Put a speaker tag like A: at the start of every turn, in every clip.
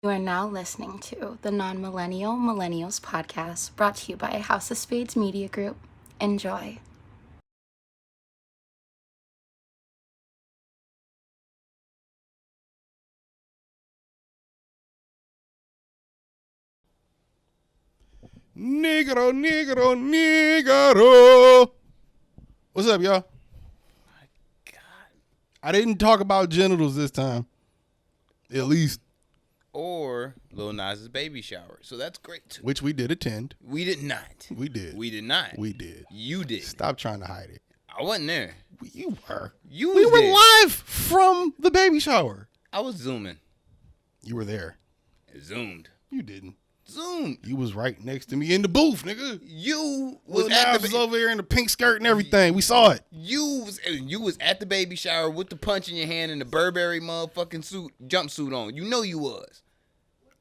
A: You are now listening to the Non-Millennial Millennials podcast, brought to you by House of Spades Media Group. Enjoy.
B: Negro, negro, negro. What's up, y'all?
C: My God.
B: I didn't talk about genitals this time. At least.
C: Or Lil Nas's baby shower. So that's great too.
B: Which we did attend.
C: We did not.
B: We did.
C: We did not.
B: We did.
C: You did.
B: Stop trying to hide it.
C: I wasn't there.
B: You were.
C: You
B: We
C: was
B: were
C: there.
B: live from the baby shower.
C: I was zooming.
B: You were there.
C: It zoomed.
B: You didn't.
C: Zoomed.
B: You was right next to me in the booth, nigga.
C: You
B: Was
C: was at the
B: was over there in the pink skirt and everything. We saw it.
C: you was at the baby shower with the punch in your hand and the Burberry motherfucking jumpsuit on. You know you was.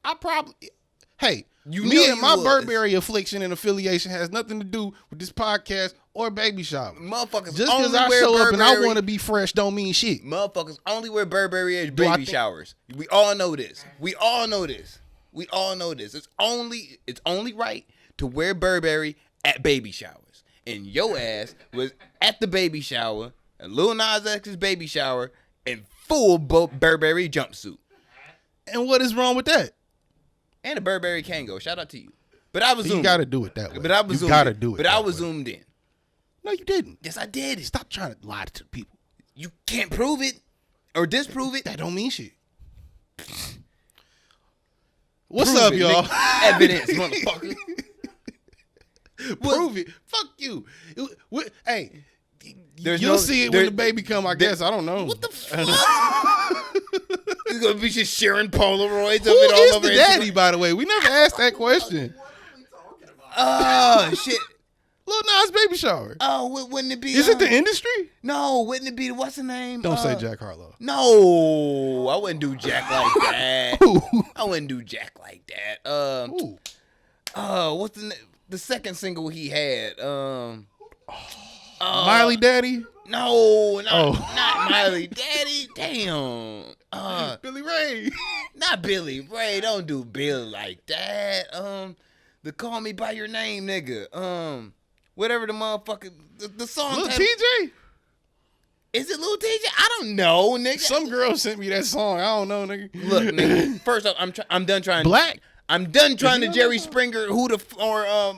B: I probably. Hey,
C: You
B: me
C: know
B: and
C: you
B: my
C: was.
B: Burberry affliction and affiliation has nothing to do with this podcast or baby shower.
C: Motherfuckers
B: Just
C: only
B: because I
C: wear
B: show
C: Burberry.
B: up and I want to be fresh don't mean shit.
C: Motherfuckers only wear Burberry at
B: Do I
C: baby
B: think-
C: showers. We all know this. We all know this. We all know this. It's only right to wear Burberry at baby showers. And your ass was at the baby shower, and Lil Nas X's baby shower, in full Burberry jumpsuit.
B: And what is wrong with that?
C: And a Burberry Kango. Shout out to you. But I was
B: You
C: zoomed.
B: got to do it that way.
C: But I was
B: you
C: zoomed
B: got to
C: in.
B: do it.
C: But I
B: that
C: was
B: way.
C: zoomed in.
B: No, you didn't.
C: Yes, I did.
B: Stop trying to lie to people.
C: You can't prove it or disprove it.
B: That don't mean shit. What's
C: Prove
B: up,
C: it,
B: y'all?
C: nigga. Evidence, motherfucker.
B: Prove it. Fuck you. Hey,
C: There's
B: you'll
C: no-
B: see it
C: there-
B: when the baby come. I guess I don't know.
C: What the fuck? He's gonna be just sharing Polaroids of
B: Who
C: it all
B: is
C: over
B: the
C: Instagram.
B: daddy? By the way, we never asked that question.
C: Oh shit!
B: Lil Nas baby shower.
C: Wouldn't it be?
B: Is it the industry?
C: No, wouldn't it be? What's the name?
B: Don't say Jack Harlow.
C: No, I wouldn't do Jack like that.
B: Who?
C: I wouldn't do Jack like that.
B: Who?
C: What's the second single he had?
B: Miley Daddy?
C: No,
B: Oh.
C: not Miley. Daddy, damn.
B: Billy Ray.
C: Not Billy Ray. Don't do Billy like that. The Call Me By Your Name nigga. Whatever the motherfucker the song.
B: Lil
C: title-
B: TJ?
C: Is it Lil TJ? I don't know, nigga.
B: Some girl sent me that song. I don't know, nigga.
C: Look, nigga. First off, I'm done trying.
B: Black?
C: I'm done trying
B: he
C: to
B: on
C: Jerry
B: that song?
C: Springer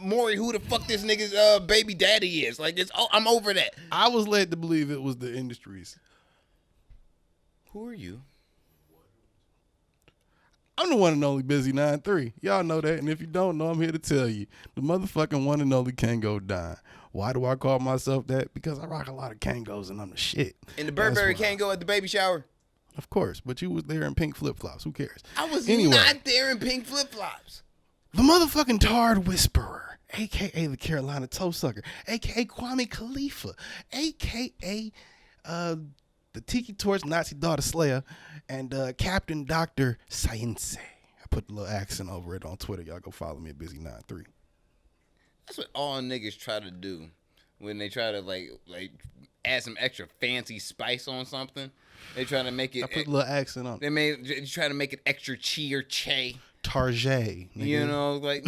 C: Maury who the fuck this nigga's baby daddy is. Like I'm over that.
B: I was led to believe it was the industries.
C: Who are you?
B: I'm the one and only Busy 9-3. Y'all know that. And if you don't know, I'm here to tell you. The motherfucking one and only Kango Don. Why do I call myself that? Because I rock a lot of Kangos and I'm the shit.
C: And the Burberry
B: That's why.
C: can't go at the baby shower.
B: Of course. But you was there in pink flip-flops. Who cares?
C: I was
B: Anyway.
C: not there in pink flip flops.
B: The motherfucking Tard Whisperer, a.k.a. the Carolina Toe Sucker, a.k.a. Kwame Khalifa, a.k.a. The Tiki Torch Nazi Daughter Slayer, and Captain Dr. Science. I put the little accent over it on Twitter. Y'all go follow me at Busy93.
C: That's what all niggas try to do when they try to like add some extra fancy spice on something. They try to make it.
B: I put a little accent on it.
C: They try to make it extra chi or che.
B: Target, nigga.
C: You know, like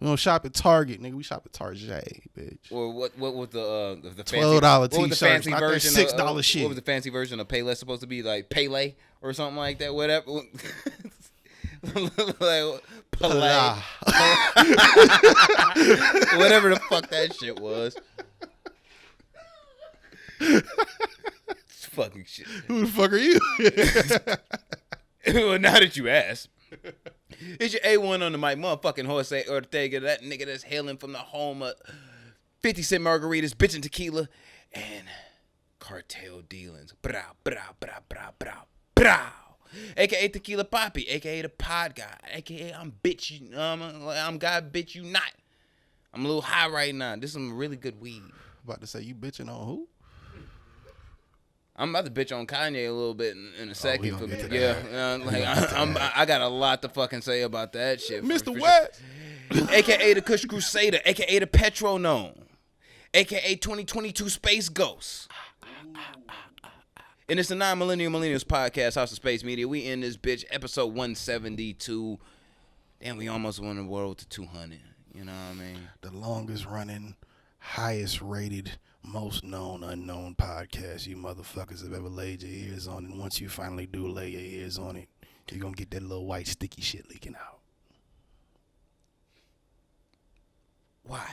B: We don't shop at Target, nigga. We shop at Target, bitch.
C: or what was the fancy,
B: $12
C: what was the
B: t-shirts,
C: fancy
B: not that
C: version
B: $6
C: of,
B: shit.
C: What was the fancy version of Payless supposed to be, like Pele or something like that? Whatever. Like Pele. Whatever the fuck that shit was. It's fucking shit.
B: Who the fuck are you?
C: Well, now that you ask. It's your A1 on the mic, motherfucking Jose Ortega, that nigga that's hailing from the home of 50 cent margaritas, bitchin' tequila, and cartel dealings. Brow, brow, brow, brow, brow, brow. AKA Tequila Poppy, AKA the Pod Guy, AKA I'm God, bitch, you not. I'm a little high right now. This is some really good weed.
B: About to say, you bitching on who?
C: I'm about to bitch on Kanye a little bit in a second.
B: gonna get to
C: Yeah, I got a lot to fucking say about that shit.
B: Mr. West.
C: Sure. AKA the Kush Crusader, AKA the Petronome, AKA 2022 Space Ghost, And it's the Millennials podcast, House of Space Media. We in this bitch, episode 172. Damn, we almost won the world to 200. You know what I mean?
B: The longest running, highest rated, most known unknown podcast you motherfuckers have ever laid your ears on. And once you finally do lay your ears on it, you're going to get that little white sticky shit leaking out.
C: Why?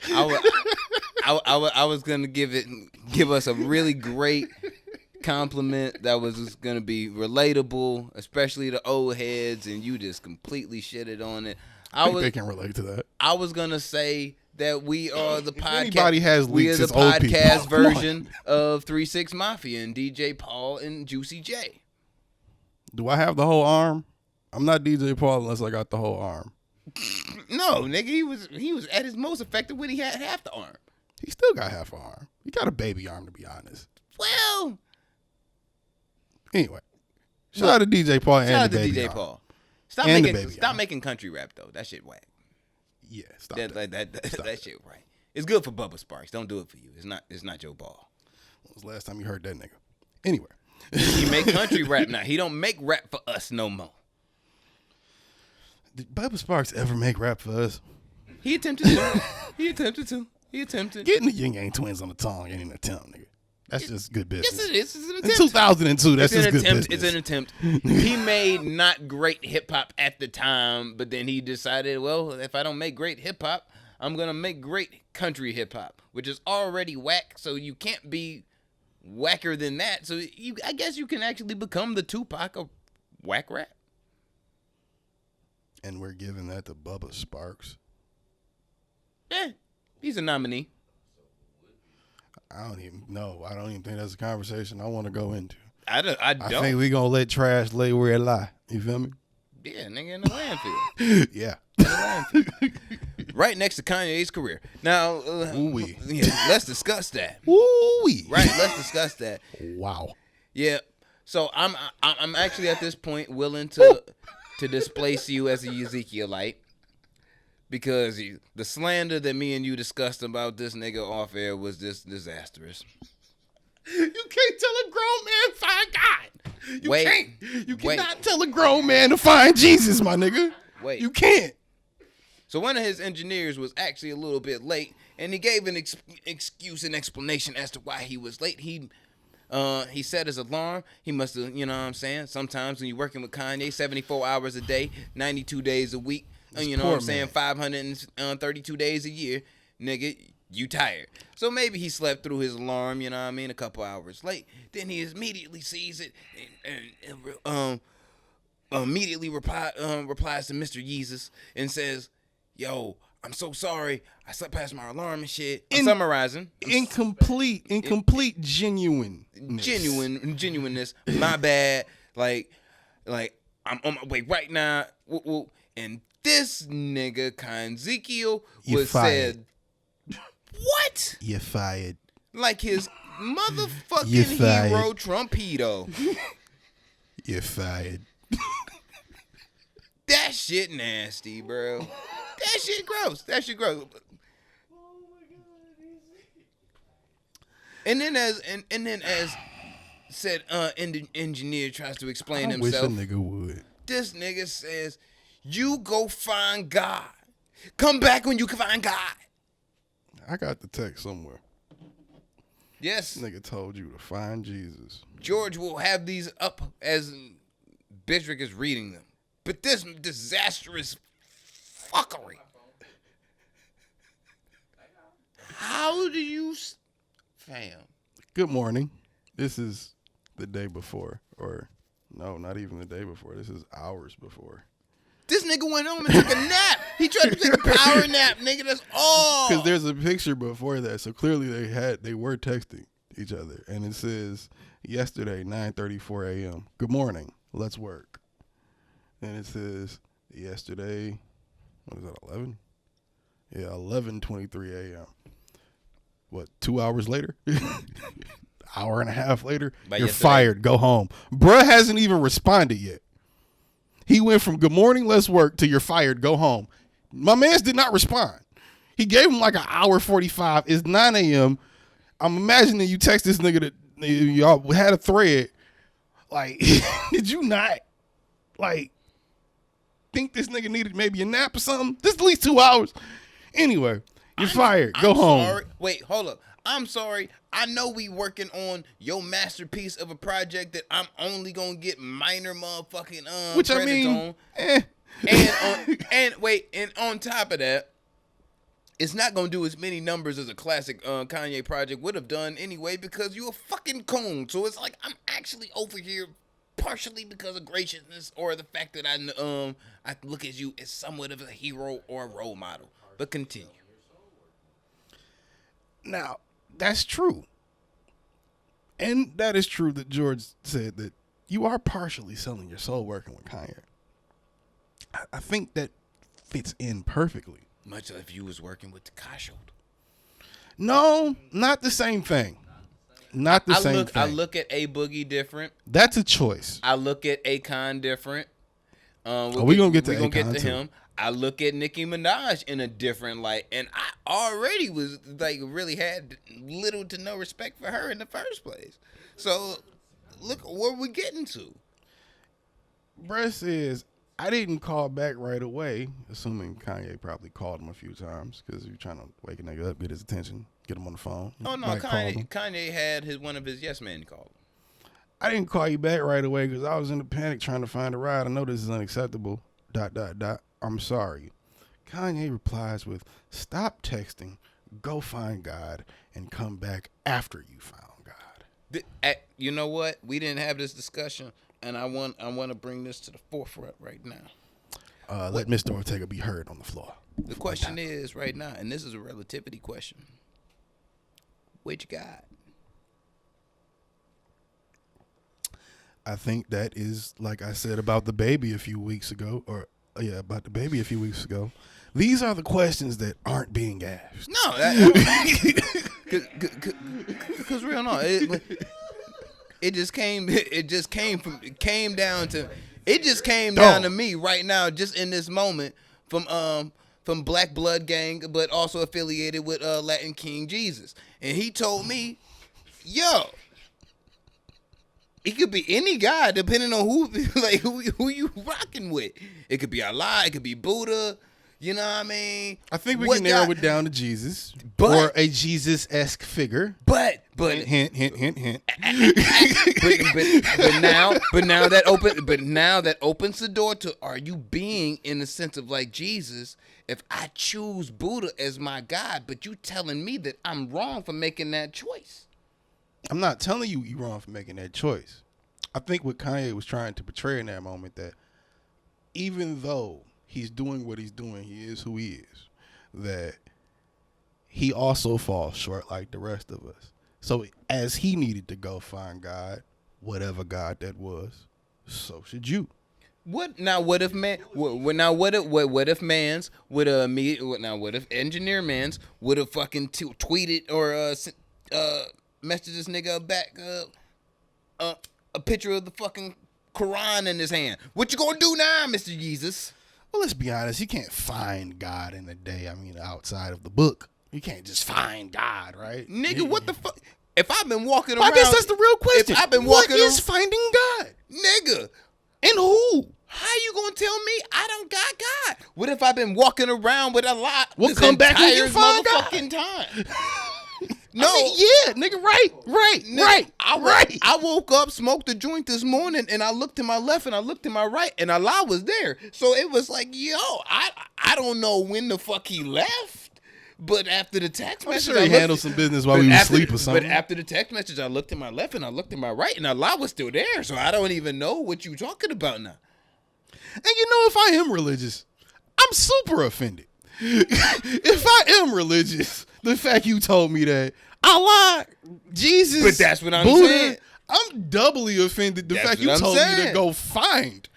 C: I was gonna give us a really great compliment that was just gonna be relatable, especially the old heads, and you just completely shitted on it.
B: I think they can relate to that.
C: I was gonna say that we are the podcast.
B: Anybody has
C: We are
B: leaks,
C: the
B: it's old people.
C: podcast version of 3-6 Mafia and DJ Paul and Juicy J.
B: Do I have the whole arm? I'm not DJ Paul unless I got the whole arm.
C: No, nigga, he was at his most effective when he had half the arm.
B: He still got half an arm. He got a baby arm, to be honest.
C: Well,
B: anyway, shout out to DJ Paul
C: shout
B: and
C: out
B: the
C: to
B: baby
C: DJ
B: arm.
C: Paul.
B: And
C: Stop making country rap though. That shit whack.
B: Yeah, stop
C: that shit right. It's good for Bubba Sparks. Don't do it for you. It's not your ball.
B: When was the last time you heard that nigga? Anyway.
C: He make country rap now. He don't make rap for us no more.
B: Did Bubba Sparks ever make rap for us?
C: He attempted to. He attempted.
B: Getting the Yin Yang Twins on the tongue ain't an attempt, nigga. That's just good business.
C: Yes, it is. It's an
B: In
C: attempt.
B: 2002, that's just good business.
C: It's an attempt. He made not great hip hop at the time, but then he decided, well, if I don't make great hip hop, I'm gonna make great country hip hop, which is already whack. So you can't be whacker than that. So I guess you can actually become the Tupac of whack rap.
B: And we're giving that to Bubba Sparks.
C: Yeah, he's a nominee.
B: I don't even think that's a conversation I want to go into.
C: I don't.
B: I think we gonna let trash lay where it lie. You feel me?
C: Yeah, nigga in the landfill.
B: Yeah.
C: In the landfill. Right next to Kanye's career. Now, let's discuss that.
B: Ooh-wee.
C: Right, let's discuss that.
B: Wow.
C: Yeah. So I'm actually at this point willing to displace you as a Ezekielite. Because the slander that me and you discussed about this nigga off air was just disastrous.
B: You can't tell a grown man to find God. You cannot tell a grown man to find Jesus, my nigga.
C: Wait.
B: You can't.
C: So one of his engineers was actually a little bit late, and he gave an excuse and explanation as to why he was late. He set his alarm. He must have, you know what I'm saying? Sometimes when you're working with Kanye, 74 hours a day, 92 days a week, you know what I'm saying, 532 days a year, nigga, you tired. So maybe he slept through his alarm, you know what I mean, a couple hours late. Then he immediately sees it and immediately replies to Mr. Yeezus and says, yo, I'm so sorry. I slept past my alarm and shit. I'm summarizing.
B: Incomplete
C: Genuineness. My bad. Like I'm on my way right now. And this nigga, Ezekiel, was said, what?
B: You're fired.
C: Like his motherfucking hero, Trumpedo.
B: You're fired.
C: That shit nasty, bro. That shit gross. And then as said engineer tries to explain himself.
B: I wish a nigga would.
C: This nigga says, you go find God. Come back when you can find God.
B: I got the text somewhere.
C: Yes.
B: This nigga told you to find Jesus.
C: George will have these up as Bishrick is reading them. But this disastrous fuckery. How do you... Fam.
B: Good morning. This is the day before. Or, no, not even the day before. This is hours before.
C: This nigga went home and took a nap. He tried to take a power nap, nigga. That's all.
B: Because there's a picture before that. So clearly they were texting each other. And it says, yesterday, 9:34 a.m. Good morning. Let's work. And it says, yesterday, what is that, 11? Yeah, 11:23 a.m. What, 2 hours later? Hour and a half later? You're fired. Go home. Bruh hasn't even responded yet. He went from good morning, let's work, to you're fired, go home. My mans did not respond. He gave him like an hour 45. It's 9 a.m. I'm imagining you text this nigga that y'all had a thread. Like, did you not, like, think this nigga needed maybe a nap or something? This at least 2 hours. Anyway, you're fired. Go home.
C: Sorry. Wait, hold up. I'm sorry. I know we working on your masterpiece of a project that I'm only gonna get minor motherfucking
B: Which
C: credits
B: I mean,
C: on. And on top of that, it's not gonna do as many numbers as a classic Kanye project would have done anyway because you a fucking coon. So it's like I'm actually over here partially because of graciousness or the fact that I look at you as somewhat of a hero or a role model. But continue.
B: Now, that's true. And that is true that George said that you are partially selling your soul working with Kanye. I think that fits in perfectly.
C: Much like if you was working with Tekashi.
B: No, not the same thing. Not the same thing.
C: I look at A Boogie different.
B: That's a choice.
C: I look at Akon different.
B: We're going to get to Akon too.
C: Him. I look at Nicki Minaj in a different light, and I already was like really had little to no respect for her in the first place. So look where we're getting to.
B: Brett says, I didn't call back right away, assuming Kanye probably called him a few times because you're trying to wake a nigga up, get his attention, get him on the phone.
C: Oh, no, Kanye had one of his yes men call.
B: I didn't call you back right away because I was in a panic trying to find a ride. I know this is unacceptable. ... I'm sorry. Kanye replies with, stop texting, go find God, and come back after you found God.
C: You know what? We didn't have this discussion, and I want to bring this to the forefront right now.
B: Let Mr. Ortega be heard on the floor.
C: The question is right now, and this is a relativity question. Which God?
B: I think that is, like I said about the baby a few weeks ago, about the baby a few weeks ago. These are the questions that aren't being asked.
C: No, because real no, it just came down to me right now, just in this moment from Black Blood Gang, but also affiliated with Latin King Jesus, and he told me, yo. It could be any God, depending on who you rocking with. It could be Allah, it could be Buddha. You know what I mean?
B: I think we can narrow it down to Jesus, or a Jesus-esque figure.
C: But
B: hint.
C: but now that opens the door to, are you being in the sense of like Jesus? If I choose Buddha as my God, but you telling me that I'm wrong for making that choice.
B: I'm not telling you you're wrong for making that choice. I think what Kanye was trying to portray in that moment, that even though he's doing what he's doing, he is who he is, that he also falls short like the rest of us. So as he needed to go find God, whatever God that was, so should you.
C: What if engineer mans would have fucking tweeted or message this nigga back a picture of the fucking Quran in his hand. What you gonna do now, Mr. Jesus?
B: Well, let's be honest. You can't find God in a day. I mean, outside of the book, you can't just find God, right?
C: Nigga, what the fuck? If I've been walking around,
B: I guess that's the real question.
C: If I've been walking
B: what is finding God,
C: nigga?
B: And who?
C: How you gonna tell me I don't got God? What if I've been walking around with a lot?
B: We'll come back when you find God.
C: Time. No,
B: I mean, yeah, nigga, right.
C: I woke up, smoked a joint this morning, and I looked to my left and I looked to my right, and Allah was there. So it was like, yo, I don't know when the fuck he left, but after the text message,
B: he handled some business while we were asleep or something.
C: But after the text message, I looked to my left and I looked to my right, and Allah was still there. So I don't even know what you talking about now.
B: And you know, if I am religious, I'm super offended. If I am religious, the fact you told me that Allah, Jesus,
C: but that's what I'm
B: Buddha,
C: saying.
B: I'm doubly offended. The fact you told me to go find,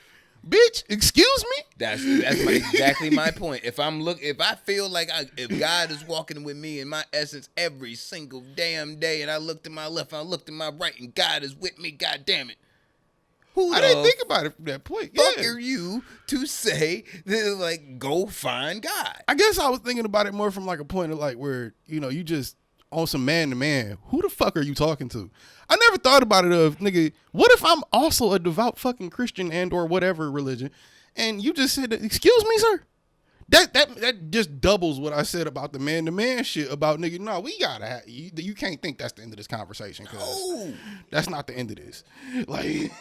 B: bitch. Excuse me.
C: That's exactly my point. If I feel like if God is walking with me in my essence every single damn day, and I look to my left, and I look to my right, and God is with me, God damn it.
B: I didn't think about it from that point.
C: Fuck are you to say that, like, go find God?
B: I guess I was thinking about it more from like a point of like where, you know, you just on some man to man, who the fuck are you talking to? I never thought about it of, nigga, what if I'm also a devout fucking Christian and or whatever religion, and you just said, excuse me, sir? That just doubles what I said about the man to man shit about, nigga, no, we gotta have, you can't think that's the end of this conversation, because that's not the end of this. Like,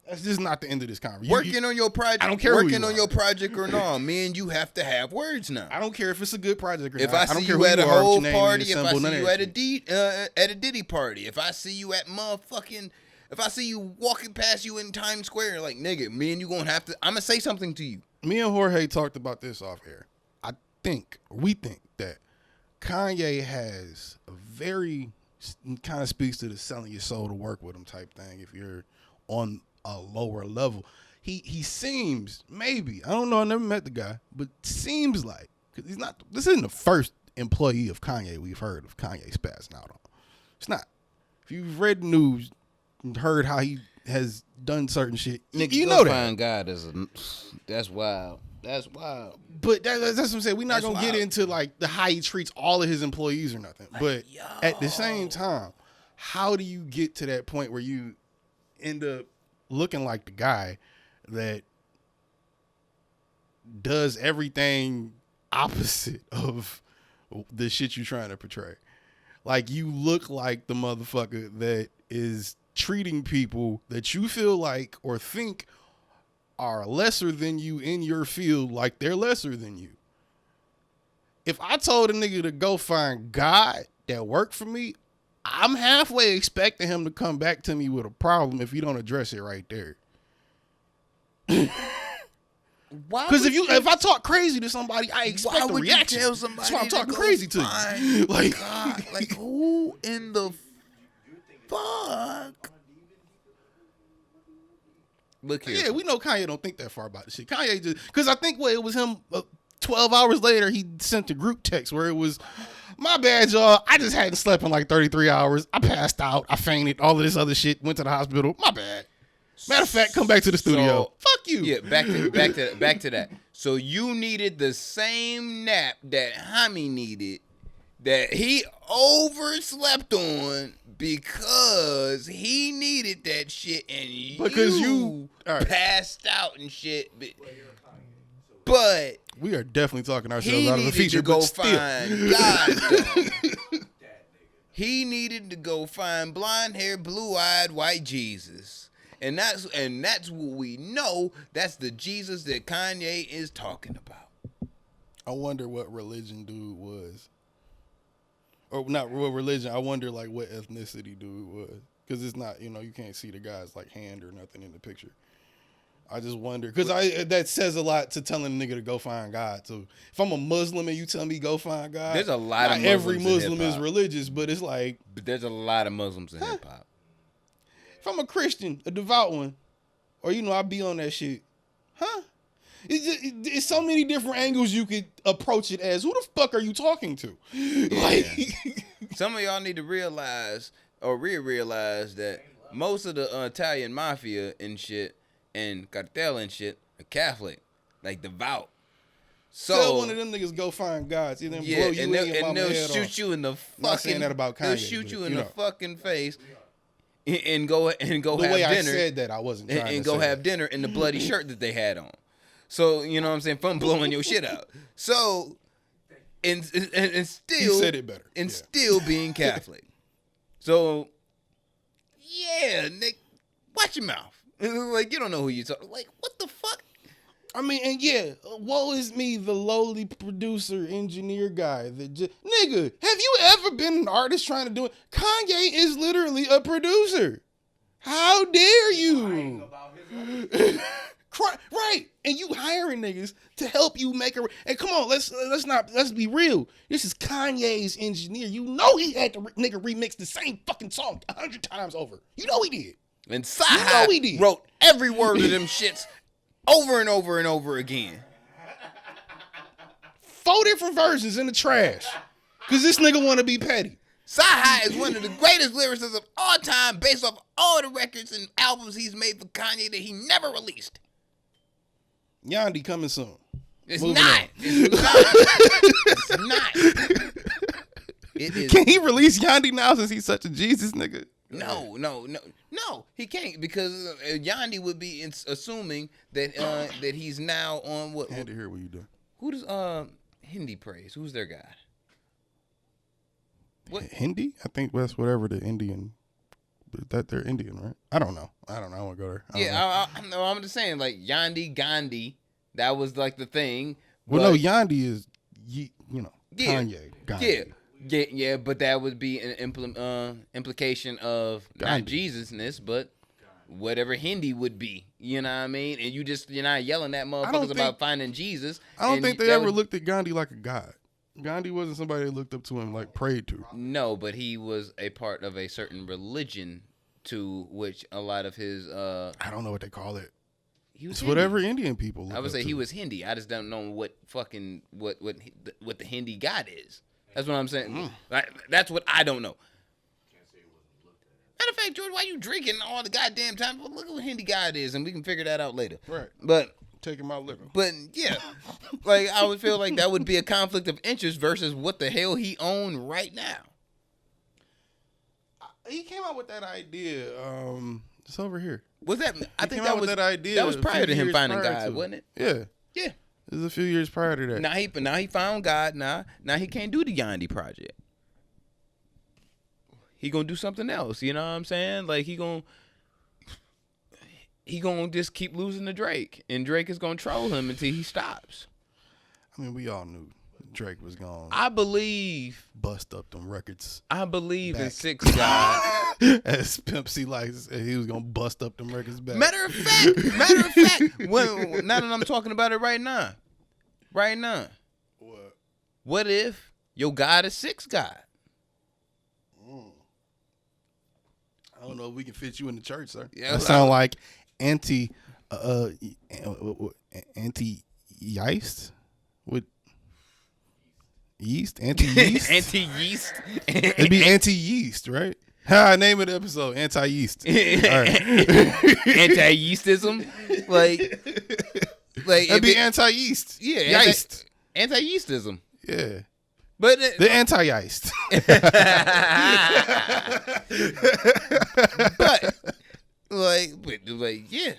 B: that's just not the end of this conversation.
C: Working on your project.
B: I don't care
C: working on your project or not, me and you have to have words now.
B: I don't care if it's a good project or
C: if
B: not.
C: I
B: I don't
C: see
B: care
C: you
B: who
C: at a
B: you are, what
C: whole
B: your name
C: party,
B: is,
C: if I
B: symbol,
C: see
B: none of
C: you
B: that
C: at a Diddy party, if I see you at motherfucking, if I see you walking past you in Times Square, like, nigga, me and you gonna have to, I'm gonna say something to you.
B: Me and Jorge talked about this off air. We think that Kanye has a very, kind of speaks to the selling your soul to work with him type thing if you're on a lower level. He seems, maybe, I don't know, I never met the guy, but seems like, because he's not, this isn't the first employee of Kanye we've heard of Kanye spazzing out on. It's not. If you've read the news and heard how he has done certain shit,
C: Nigga,
B: you know that.
C: Find God that's wild. That's wild.
B: But that's what I'm saying. We're not
C: That's
B: going to get
C: wild.
B: into like the how he treats all of his employees or nothing. But at the same time, how do you get to that point where you end up looking like the guy that does everything opposite of the shit you're trying to portray? Like, you look like the motherfucker that is treating people that you feel like or think are lesser than you in your field like they're lesser than you. If I told a nigga to go find God that worked for me, I'm halfway expecting him to come back to me with a problem if you don't address it right there. Because if I talk crazy to somebody, I expect a reaction.
C: Tell somebody
B: That's why I'm talking
C: go
B: crazy to you. Like,
C: God, like, who in the fuck? Look here.
B: yeah, we know Kanye don't think that far about the shit. Kanye just, because I think it was him 12 hours later, he sent a group text where it was, my bad, y'all. I just hadn't slept in like 33 hours. I passed out. I fainted. All of this other shit. Went to the hospital. My bad. Matter of fact, come back to the studio. Fuck you.
C: Yeah, back to that. So you needed the same nap that Hami needed, that he overslept on because he needed that shit, and you passed out and shit. But
B: we are definitely talking ourselves
C: he
B: out of the
C: needed
B: feature.
C: to go
B: but still.
C: find God, though. He needed to go find blonde hair, blue eyed, white Jesus. And that's what we know. That's the Jesus that Kanye is talking about.
B: I wonder what religion dude was. Or not what religion. I wonder like what ethnicity dude was. Because it's not, you can't see the guy's like hand or nothing in the picture. I just wonder. Because that says a lot to telling a nigga to go find God. So if I'm a Muslim and you tell me go find God.
C: There's a lot of Muslims
B: every
C: in
B: Muslim
C: hip-hop.
B: is religious, but it's like.
C: But there's a lot of Muslims in hip hop.
B: If I'm a Christian, a devout one, or I be on that shit, huh? It's so many different angles you could approach it as. Who the fuck are you talking to? Like,
C: some of y'all need to realize or realize that most of the Italian mafia and shit and cartel and shit are Catholic, like devout. So
B: tell one of them niggas go find God, see them blow you
C: and they'll shoot you in the fucking.
B: Not saying that about Kanye,
C: they'll shoot you in the
B: know.
C: fucking face. And go
B: The
C: have
B: way I
C: dinner.
B: said that, I wasn't trying to
C: and go
B: say
C: have
B: that.
C: dinner in the bloody shirt that they had on. So you know what I'm saying, from blowing your shit out. So and still
B: He said it better.
C: And
B: Yeah.
C: still being Catholic. So yeah, Nick, watch your mouth. Like, you don't know who you talking. Like, what the fuck?
B: I mean, and yeah, woe is me, the lowly producer, engineer guy that just, nigga, have you ever been an artist trying to do it? Kanye is literally a producer. How dare you? Right, and you hiring niggas to help you make a. And come on, let's be real. This is Kanye's engineer. You know he had the nigga remix the same fucking song 100 times over. You know he did.
C: And Sci wrote every word of them shits over and over and over again.
B: 4 different versions in the trash. Cause this nigga wanna be petty.
C: Sci is one of the greatest lyricists of all time, based off all the records and albums he's made for Kanye that he never released.
B: Yandi coming soon.
C: It's
B: Moving
C: not.
B: on.
C: It's not. It's not. It is.
B: Can he release Yandi now since he's such a Jesus nigga?
C: No, he can't because Yandi would be assuming that that he's now on what?
B: Had to hear what you doing.
C: Who does Hindi praise? Who's their God? What
B: Hindi? I think that's whatever the Indian. That they're Indian, right? I don't know. I want to go there.
C: I'm just saying, like Yandi Gandhi. That was like the thing.
B: Well, no, Yandi is Kanye. Gandhi.
C: Yeah, but that would be an implication of not Jesusness, but whatever Hindi would be. You know what I mean? And you're not yelling at motherfuckers about finding Jesus.
B: I don't think they ever looked at Gandhi like a god. Gandhi wasn't somebody that looked up to him, like prayed to.
C: No, but he was a part of a certain religion to which a lot of his
B: I don't know what they call it.
C: It's
B: Hindi. Whatever Indian people look
C: I would say
B: up
C: he
B: to.
C: was Hindi. I just don't know what the Hindi god is. That's what I'm saying. That's what I don't know. Matter of fact, George, why you drinking all the goddamn time? Well, look at what Hindi god is, and we can figure that out later.
B: Right.
C: But
B: taking my liquor.
C: But yeah, like I would feel like that would be a conflict of interest versus what the hell he owned right now.
B: He came out with that idea. It's over here.
C: Was that? I think that was
B: that idea.
C: That was prior to him finding God, wasn't it?
B: Yeah.
C: Yeah.
B: It was a few years prior to that.
C: Now he found God. Now he can't do the Yandi project. He gonna do something else. You know what I'm saying? Like he gonna just keep losing to Drake, and Drake is gonna troll him until he stops.
B: I mean, we all knew Drake was gonna.
C: I believe
B: bust up them records.
C: I believe
B: back.
C: in Six God.
B: As Pimp C likes, he was gonna bust up them records back.
C: Matter of fact, now that I'm talking about it right now. What if your God is Six God?
B: I don't know if we can fit you in the church, sir.
C: Yeah,
B: that sound like anti-yeast with yeast, anti-yeast,
C: anti-yeast.
B: It'd be anti-yeast, right? Ha! Name of the episode: anti-yeast. All right.
C: Anti-yeastism, like
B: it'd be anti-yeast.
C: Yeah,
B: yeast.
C: Anti-yeastism.
B: Yeah.
C: But
B: the anti-yeast.
C: but yeah,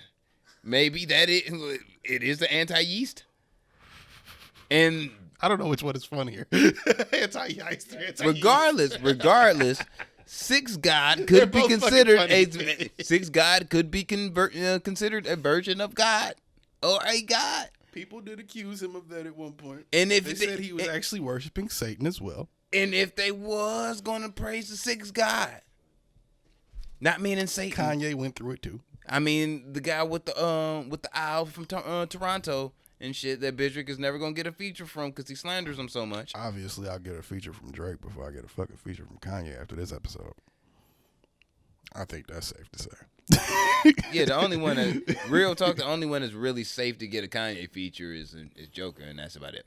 C: maybe that it is the anti-yeast. And
B: I don't know which one is funnier. Anti-yeast or anti-yeast.
C: Regardless, Six God could be considered considered a version of God or a God.
B: People did accuse him of that at one point.
C: And if
B: they said he was actually worshiping Satan as well.
C: And if they was gonna praise the Six God, not meaning Satan.
B: Kanye went through it too.
C: I mean, the guy with the owl from Toronto and shit that Bidrick is never gonna get a feature from because he slanders him so much.
B: Obviously, I'll get a feature from Drake before I get a fucking feature from Kanye after this episode. I think that's safe to say.
C: Yeah, the only one that real talk, the only one that's really safe to get a Kanye feature is Joker, and that's about it.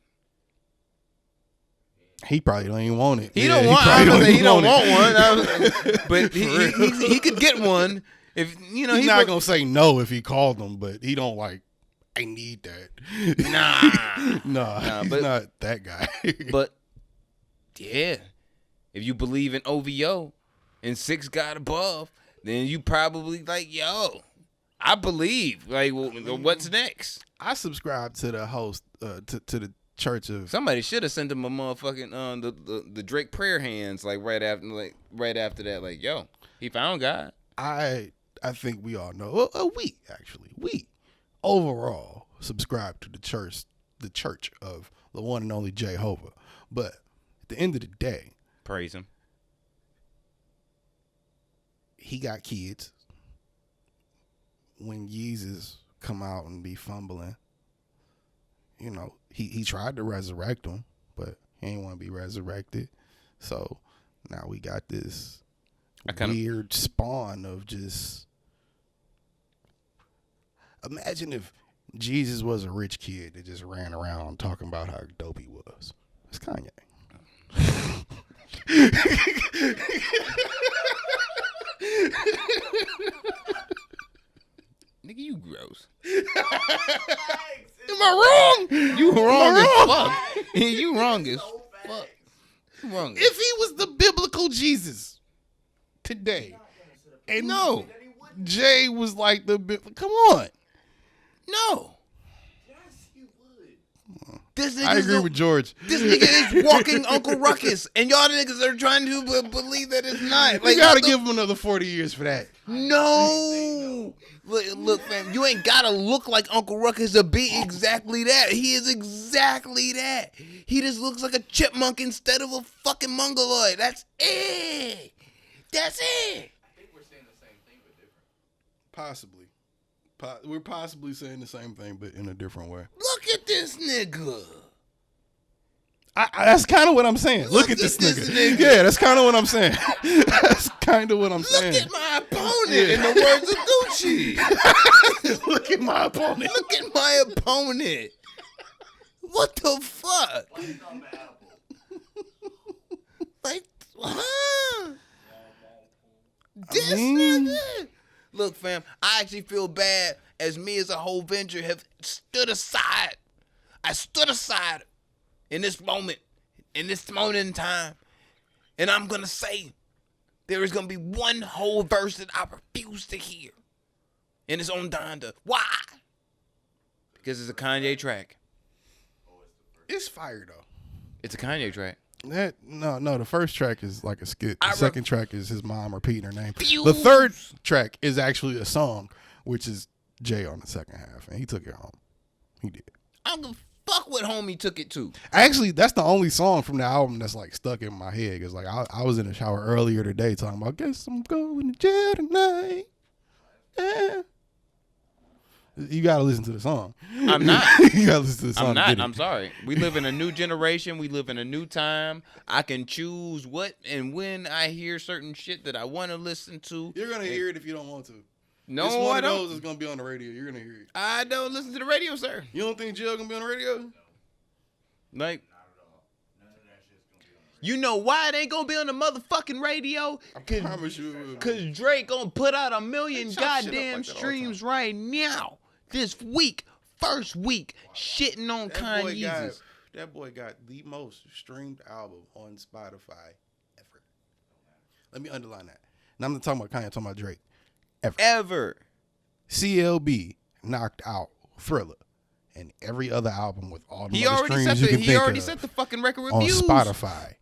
B: He probably don't even want it.
C: He don't want one, but he could get one if
B: He's not gonna say no if he called them, but he don't like. I need that. Nah, he's not that guy.
C: But yeah, if you believe in OVO and Six God above, then you probably like, yo, I believe. Like, what's next?
B: I subscribe to the host to the church of.
C: Somebody should have sent him a motherfucking the Drake prayer hands right after that. Like, yo, he found God.
B: I think we all know. We overall subscribe to the church of the one and only Jehovah. But at the end of the day,
C: praise him.
B: He got kids. When Yeezus come out and be fumbling, he tried to resurrect him, but he ain't want to be resurrected. So now we got this weird spawn of just. Imagine if Jesus was a rich kid that just ran around talking about how dope he was. It's Kanye.
C: Nigga, you gross. Am I wrong? You wrong as fuck. You wrong as fuck. Wrong.
B: If he was the biblical Jesus today, and
C: No.
B: Jay was like come on.
C: No. This nigga
B: I agree with George.
C: This nigga is walking Uncle Ruckus, and y'all niggas are trying to believe that it's not.
B: We gotta give him another 40 years for that.
C: No. Look, fam, you ain't gotta look like Uncle Ruckus to be exactly that. He is exactly that. He just looks like a chipmunk instead of a fucking mongoloid. That's it. That's it.
D: I think we're saying the same thing but different.
B: Possibly. We're possibly saying the same thing, but in a different way.
C: Look at this nigga.
B: That's kind of what I'm saying. Look at this nigga. Yeah, that's kind of what I'm saying. That's kind of what I'm saying.
C: Look at my opponent, in the words of Gucci.
B: Look at my opponent.
C: Look at my opponent. What the fuck? Like, huh? This nigga. Look, fam, I actually feel bad as me as a whole venture have stood aside. I stood aside in this moment in time. And I'm going to say there is going to be one whole verse that I refuse to hear. And it's on Donda. Why? Because it's a Kanye track.
B: It's fire, though.
C: It's a Kanye track.
B: No, the first track is like a skit. The second track is his mom repeating her name.
C: Fuse.
B: The third track is actually a song, which is Jay on the second half, and he took it home. He did.
C: I don't give a fuck what homie took it to.
B: Actually, that's the only song from the album that's like stuck in my head. Cause like I was in the shower earlier today talking about, guess I'm going to jail tonight. Yeah. You gotta listen to the song.
C: I'm not.
B: You gotta listen to the song.
C: I'm not. I'm sorry. We live in a new generation. We live in a new time. I can choose what and when I hear certain shit that I want to listen to.
B: You're gonna hear it if you don't want to.
C: No,
B: it's one
C: I
B: of
C: don't.
B: those that's gonna be on the radio. You're gonna hear it.
C: I don't listen to the radio, sir.
B: You don't think Jill gonna be on the radio?
C: Like, you know why it ain't gonna be on the motherfucking radio?
B: I promise you. It will.
C: Cause Drake gonna put out 1 million
B: They chop shit up
C: goddamn
B: like that all the
C: streams right now. This week, first week, shitting on Kanye's.
B: That boy got the most streamed album on Spotify ever. Let me underline that. Now I'm not talking about Kanye, I'm talking about Drake.
C: Ever.
B: CLB knocked out Thriller and every other album with all the
C: He already
B: streams
C: set
B: you
C: the
B: can
C: he
B: think
C: already
B: of
C: set the fucking record
B: on
C: reviews.
B: Spotify.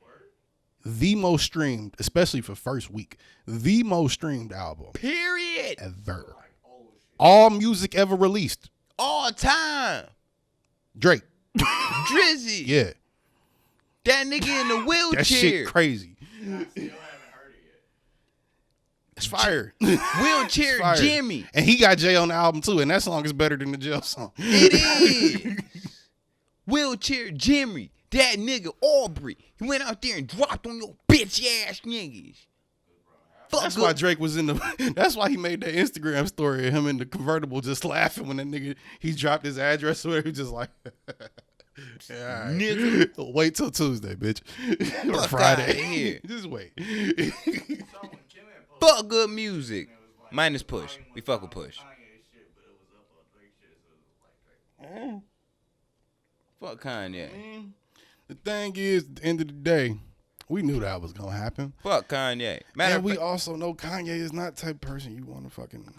B: The most streamed, especially for first week, the most streamed album
C: Period.
B: ever. All music ever released.
C: All time.
B: Drake.
C: Drizzy.
B: Yeah.
C: That nigga in the wheelchair.
B: That shit crazy.
D: Still haven't heard it yet.
B: It's fire.
C: Wheelchair
B: Fire.
C: Jimmy.
B: And he got Jay on the album too, and that song is better than the Jail song.
C: It is. Wheelchair Jimmy. That nigga Aubrey. He went out there and dropped on your bitch ass niggas. Fuck
B: That's
C: up.
B: why Drake was in the. That's why he made that Instagram story of him in the convertible just laughing when that nigga he dropped his address or whatever. He just like, yeah, all right.
C: Nigga.
B: Wait till Tuesday, bitch, or
C: Fuck
B: Friday.
C: outta here.
B: Just wait.
C: Fuck good music. Minus Push. We fuck with Push. Fuck Kanye.
B: The thing is, at the end of the day, we knew that was gonna happen.
C: Fuck Kanye. Matter
B: And
C: of
B: we
C: fact,
B: also know Kanye is not the type of person you want to fucking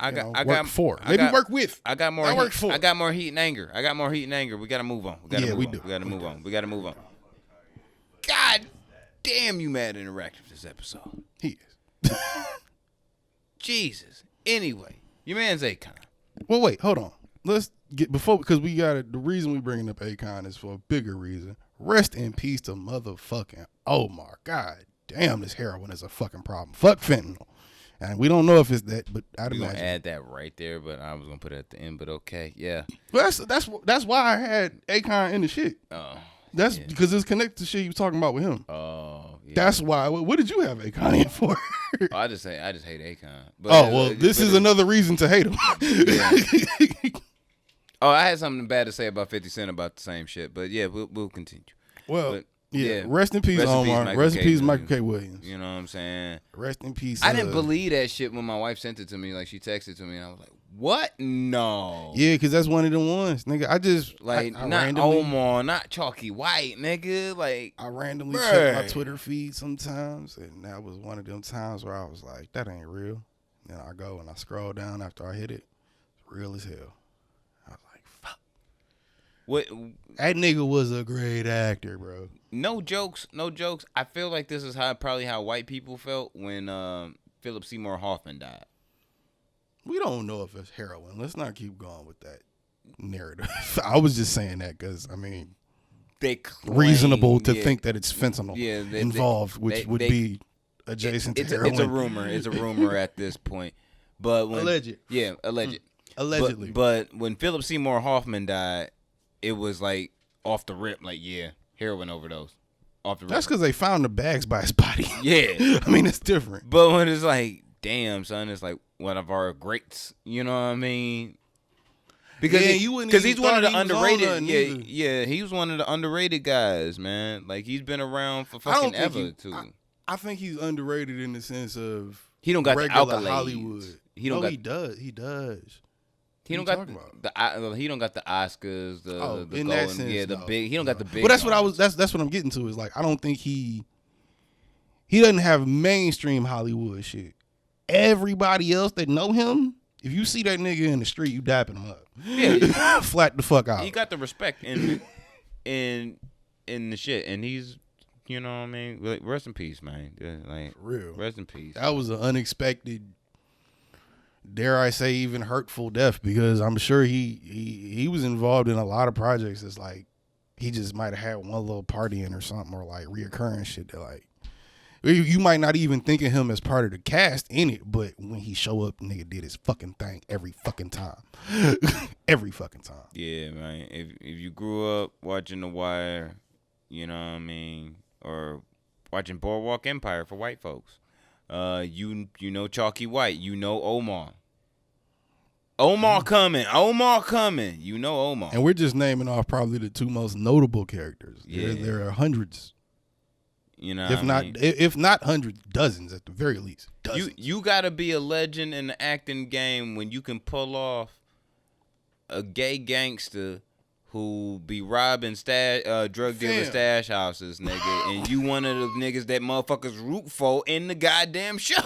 C: work
B: for.
C: I
B: Maybe
C: got-
B: work with.
C: I got more.
B: I
C: Heat,
B: work for.
C: I got more heat and anger. I got more heat and anger. We gotta move on. We gotta
B: Yeah,
C: move
B: we
C: on.
B: do.
C: We gotta
B: We
C: move
B: do.
C: on. We gotta move on. God damn, you mad interactive this episode.
B: He is.
C: Jesus. Anyway, your man's Akon.
B: Well, wait, hold on. Let's get because we got it. The reason we bringing up Akon is for a bigger reason. Rest in peace to motherfucking Omar. God damn, this heroin is a fucking problem. Fuck fentanyl. And we don't know if it's that, but I'd
C: We're gonna
B: imagine.
C: add that right there, but I was gonna put it at the end. But okay, yeah.
B: Well, that's why I had Akon in the shit.
C: Oh,
B: That's
C: yeah.
B: because it's connected to shit you was talking about with him.
C: Oh, yeah.
B: That's why. What did you have Akon in for?
C: Oh, I just hate Akon. But,
B: Oh well, this is another reason to hate him.
C: Oh, I had something bad to say about 50 Cent about the same shit, but yeah, we'll continue.
B: Well,
C: But,
B: yeah. Rest in peace,
C: Rest in peace,
B: Omar.
C: Michael
B: Rest in
C: K.
B: peace, Michael
C: Williams.
B: K. Williams.
C: You know what I'm saying?
B: Rest in peace.
C: I didn't believe that shit when my wife sent it to me. Like, she texted to me, and I was like, What? No.
B: Yeah, because that's one of them ones, nigga. I just
C: Like,
B: I
C: not
B: randomly,
C: Omar, not Chalky White, nigga. Like,
B: I randomly
C: Bruh.
B: check my Twitter feed sometimes, and that was one of them times where I was like, that ain't real. Then I go and I scroll down after I hit it. It's real as hell. I was like, fuck.
C: what?
B: That nigga was a great actor, bro.
C: No jokes. I feel like this is probably how white people felt when Philip Seymour Hoffman died.
B: We don't know if it's heroin. Let's not keep going with that narrative. I was just saying that because, I mean,
C: They claim,
B: reasonable to
C: yeah,
B: think that it's fentanyl involved, which would be adjacent to heroin.
C: It's a rumor. It's a rumor at this point. But when,
B: Alleged.
C: Yeah, alleged.
B: Allegedly.
C: But when Philip Seymour Hoffman died, it was like off the rip, like, yeah, heroin overdose. Off the rip.
B: That's because they found the bags by his body.
C: Yeah.
B: I mean, it's different.
C: But when it's like, damn, son, it's like one of our greats. You know what I mean? Because
B: Yeah, you wouldn't
C: he's
B: even
C: one of the
B: thought he was on
C: underrated.
B: nothing
C: Yeah,
B: either.
C: yeah, he was one of the underrated guys, man. Like, he's been around for
B: I don't
C: fucking
B: think
C: ever,
B: he-
C: too.
B: I think he's underrated in the sense of
C: He don't got the
B: regular
C: accolades.
B: Hollywood.
C: He don't
B: No,
C: got.
B: he does. He does.
C: He don't
B: What
C: got
B: you talking
C: he don't got the Oscars, the
B: In
C: golden,
B: that sense,
C: yeah, the
B: no.
C: big. He don't got the big.
B: Well, that's what I
C: ones.
B: was. That's what I'm getting to. Is like I don't think he doesn't have mainstream Hollywood shit. Everybody else that know him, if you see that nigga in the street, you dapping him up.
C: Yeah.
B: Flat the fuck out.
C: He got the respect in the shit, and he's, you know what I mean. Like, rest in peace, man. Yeah, like,
B: For real.
C: rest in peace.
B: That was an unexpected, dare I say, even hurtful death because I'm sure he was involved in a lot of projects. That's like he just might have had one little party in or something, or like reoccurring shit that like you might not even think of him as part of the cast in it, but when he show up, nigga did his fucking thing every fucking time, every fucking time.
C: Yeah, man. If you grew up watching The Wire, you know what I mean, or watching Boardwalk Empire for white folks, you know Chalky White, you know Omar. Omar coming. You know Omar.
B: And we're just naming off probably the two most notable characters.
C: Yeah.
B: There are hundreds,
C: You know,
B: if
C: what I
B: not
C: mean?
B: if not hundreds, dozens at the very least. Dozens.
C: You gotta be a legend in the acting game when you can pull off a gay gangster who be robbing drug dealer
B: Fam.
C: stash houses, nigga, and you one of the niggas that motherfuckers root for in the goddamn show.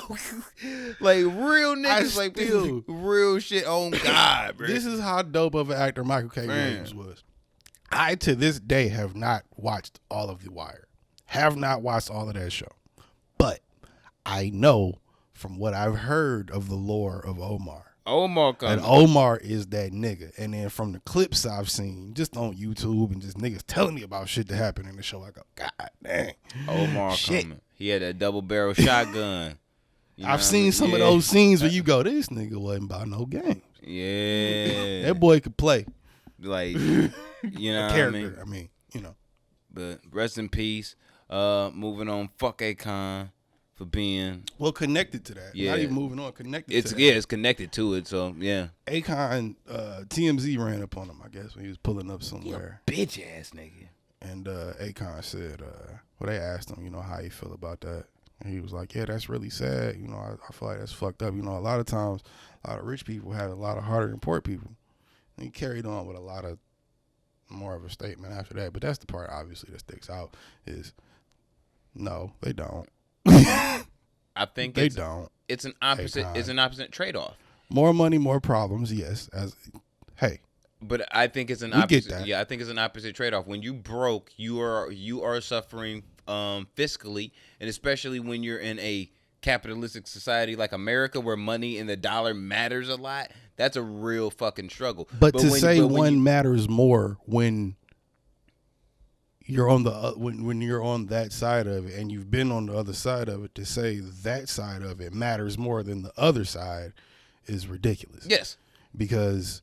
C: Like real niggas, like this is
B: still-
C: real shit on God, bro.
B: This is how dope of an actor Michael K. Williams was. I to this day have not watched all of The Wire. Have not watched all of that show. But I know from what I've heard of the lore of Omar.
C: Omar coming.
B: And Omar is that nigga. And then from the clips I've seen, just on YouTube and just niggas telling me about shit that happened in the show, I go, God dang.
C: Omar
B: Shit.
C: coming. He had a double barrel shotgun. You know
B: I've
C: what I
B: seen
C: mean?
B: some of
C: Yeah.
B: those scenes where you go, this nigga wasn't about no games.
C: Yeah.
B: That boy could play
C: Like, you know
B: a
C: what I
B: character.
C: mean?
B: I mean, you know.
C: But rest in peace. Moving on. Fuck Akon for being.
B: Well, connected to that.
C: Yeah.
B: Not even moving on, connected
C: It's
B: to that.
C: it's connected to it. So yeah.
B: Akon, TMZ ran up on him, I guess, when he was pulling up somewhere.
C: Bitch ass nigga.
B: And Akon said, well, they asked him, you know, how he feel about that. And he was like, yeah, that's really sad. You know, I feel like that's fucked up. You know, a lot of times, a lot of rich people have a lot of harder than poor people. And he carried on with a lot of more of a statement after that. But that's the part, obviously, that sticks out is, no, they don't.
C: I think
B: They
C: it's
B: don't.
C: it's an opposite.
B: Akon.
C: It's an opposite trade off.
B: More money, more problems, yes. Hey,
C: But I think it's an
B: We get
C: opposite.
B: that.
C: Yeah, I think it's an opposite trade off. When you broke, you are suffering fiscally, and especially when you're in a capitalistic society like America, where money and the dollar matters a lot. That's a real fucking struggle.
B: but to
C: when-
B: say
C: but when
B: one
C: you-
B: matters more when you're on the when you're on that side of it and you've been on the other side of it, to say that side of it matters more than the other side is ridiculous.
C: yes,
B: Because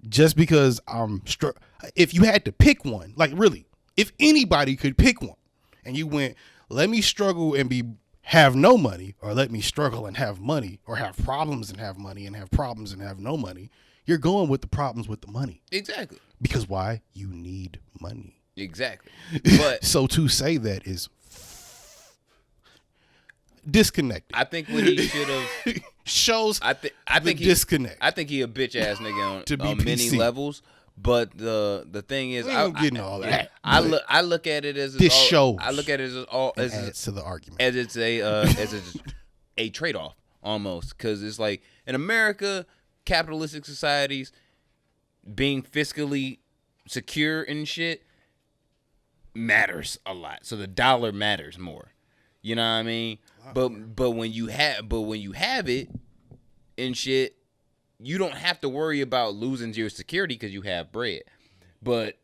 B: just because if you had to pick one, like really, if anybody could pick one, and you went, let me struggle and have no money, or let me struggle and have money, or have problems and have money, and have problems and have no money, you're going with the problems with the money.
C: exactly,
B: Because why? You need money.
C: exactly. But
B: So to say that is disconnected.
C: I think what he should have,
B: shows
C: I think
B: disconnect.
C: I think he a bitch ass nigga
B: To be
C: on many
B: PC.
C: levels. But the thing is,
B: We ain't getting all that.
C: I look at it as
B: This shows.
C: I look at it as
B: adds to the argument.
C: as it's a trade off almost, because it's like in America, capitalistic societies, being fiscally secure and shit matters a lot. So the dollar matters more. You know what I mean? But when you have it and shit, you don't have to worry about losing your security because you have bread. But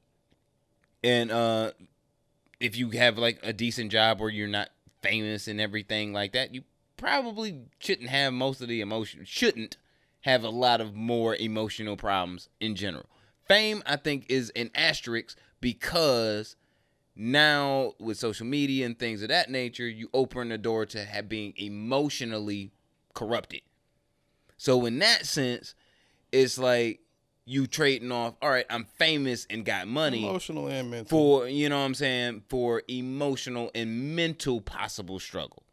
C: if you have like a decent job where you're not famous and everything like that, you probably shouldn't have most of the emotion. Shouldn't have a lot of more emotional problems in general. Fame, I think, is an asterisk because now with social media and things of that nature, you open the door to being emotionally corrupted. So in that sense, it's like you trading off, all right, I'm famous and got money.
B: Emotional and mental.
C: For, you know what I'm saying, for emotional and mental possible struggle.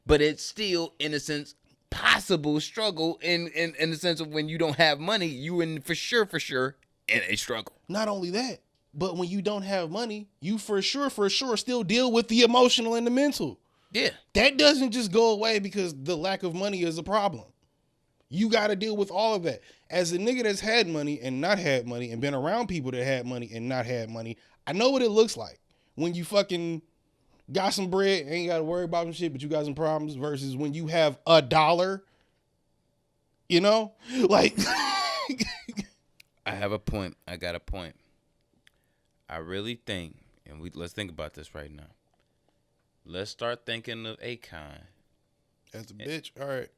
C: But it's still, in a sense, possible struggle in the sense of when you don't have money, you in for sure in a struggle.
B: Not only that, but when you don't have money, you for sure still deal with the emotional and the mental.
C: Yeah.
B: That doesn't just go away because the lack of money is a problem. You got to deal with all of that. As a nigga that's had money and not had money and been around people that had money and not had money, I know what it looks like when you fucking got some bread, ain't got to worry about some shit, but you got some problems versus when you have $1, you know? Like,
C: I have a point. I got a point. I really think, and let's think about this right now. Let's start thinking of Akon.
B: as a bitch, all right.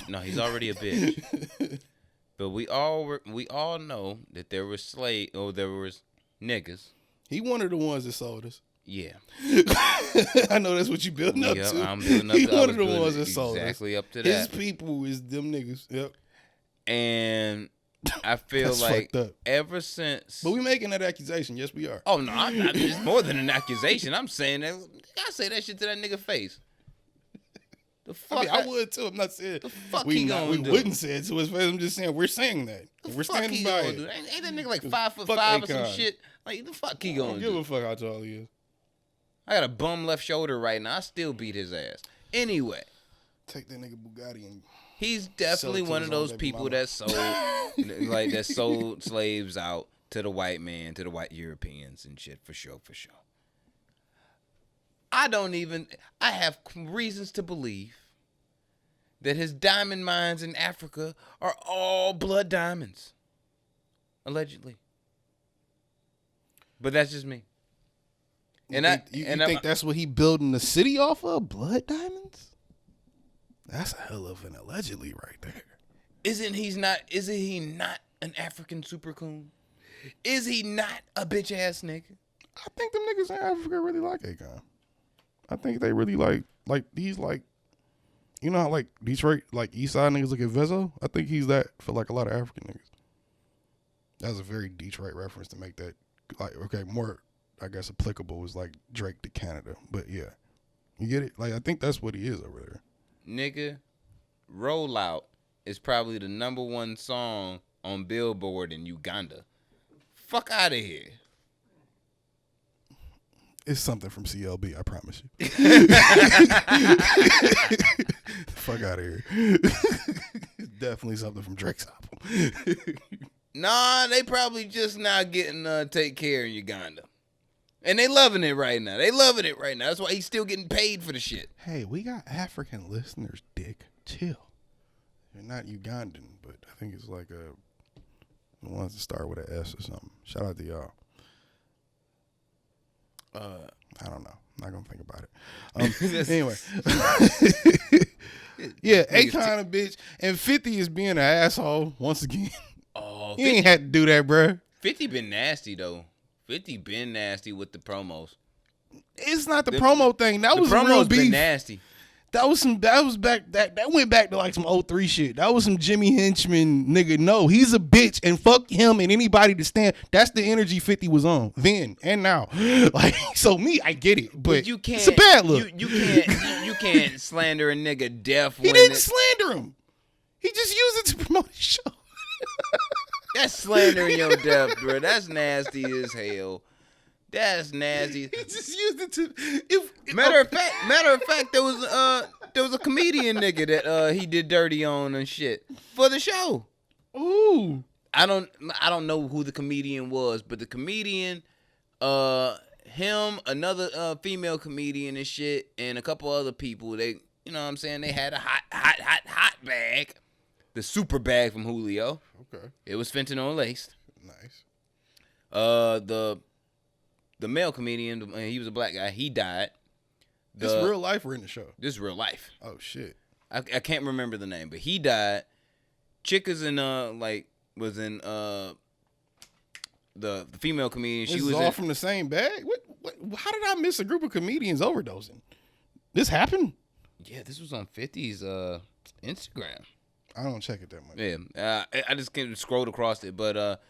C: No, he's already a bitch. But we all know that there was there was niggas.
B: He one of the ones that sold us.
C: Yeah.
B: I know that's what you building up to.
C: I'm building up
B: He
C: to
B: one of the ones that sold us.
C: exactly up to
B: His
C: that.
B: people is them niggas. Yep.
C: And I feel
B: That's
C: like
B: fucked up.
C: ever since.
B: But we making that accusation. Yes, we are.
C: Oh no, it's more than an accusation. I'm saying that. I say that shit to that nigga face. The fuck
B: I would too. I'm not saying
C: the fuck
B: we
C: he gonna do?
B: wouldn't say it to his face. I'm just saying we're saying that. We're
C: fuck
B: standing
C: he
B: by
C: gonna
B: it.
C: do? Ain't that nigga like 5'5"
B: Fuck
C: or some
B: Akon.
C: shit? Like the fuck he
B: I
C: gonna
B: don't give
C: do?
B: a fuck how tall he is.
C: I got a bum left shoulder right now. I still beat his ass. Anyway,
B: Take that nigga Bugatti and
C: he's definitely
B: Sell it to
C: one
B: his
C: of
B: own
C: those
B: baby
C: people
B: mama.
C: that sold that sold slaves out to the white man, to the white Europeans and shit, for sure. I have reasons to believe that his diamond mines in Africa are all blood diamonds. Allegedly. But that's just me.
B: you think that's what he building the city off of? Blood diamonds? That's a hell of an allegedly right there.
C: Isn't he not an African super coon? Is he not a bitch ass nigga?
B: I think them niggas in Africa really like Akon. I think they really like these like, you know how like Detroit, like East Side niggas look at Vezzo? I think he's that for like a lot of African niggas. That was a very Detroit reference to make that like, okay, more, I guess, applicable was like Drake to Canada. But yeah, you get it? Like, I think that's what he is over there.
C: Nigga, Roll Out is probably the #1 song on Billboard in Uganda. Fuck out of here.
B: It's something from CLB, I promise you. Fuck out of here. It's definitely something from Drake's album.
C: Nah, they probably just now getting Take Care in Uganda. And they loving it right now. That's why he's still getting paid for the shit.
B: Hey, we got African listeners, dick. Chill. They're not Ugandan, but I think it's like the ones that start with an S or something. Shout out to y'all. I don't know. I'm not gonna think about it. Anyway. Yeah, Akon a bitch. And 50 is being an asshole once again.
C: Oh,
B: You ain't had to do that, bruh.
C: 50 been nasty though. 50 been nasty with the promos.
B: It's not the promo thing. That was
C: the
B: some real
C: promos been
B: beef.
C: nasty.
B: That went back to like some 03 shit. That was some Jimmy Henchman nigga. No, he's a bitch and fuck him and anybody to stand. That's the energy 50 was on then and now. Like, so me, I get it, but
C: you can't.
B: It's a bad look.
C: You can't slander a nigga deaf.
B: He didn't slander him. He just used it to promote his show.
C: That's slandering your death, bro. That's nasty as hell. That's nasty.
B: He just used it to.
C: Matter of fact, there was a comedian nigga that he did dirty on and shit for the show.
B: Ooh.
C: I don't know who the comedian was, but the comedian, him, another female comedian and shit, and a couple other people, they, you know what I'm saying, they had a hot bag. The super bag from Julio.
B: Okay.
C: It was fentanyl laced.
B: Nice.
C: The male comedian, he was a black guy. He died.
B: This real life or in the show?
C: This is real life.
B: Oh shit.
C: I can't remember the name, but he died. Chick is in was in the female comedian.
B: This
C: She was
B: all
C: in,
B: from the same bag. What? How did I miss a group of comedians overdosing? This happened?
C: Yeah, this was on 50's Instagram.
B: I don't check it that much.
C: Yeah, I just kind of scrolled across it, but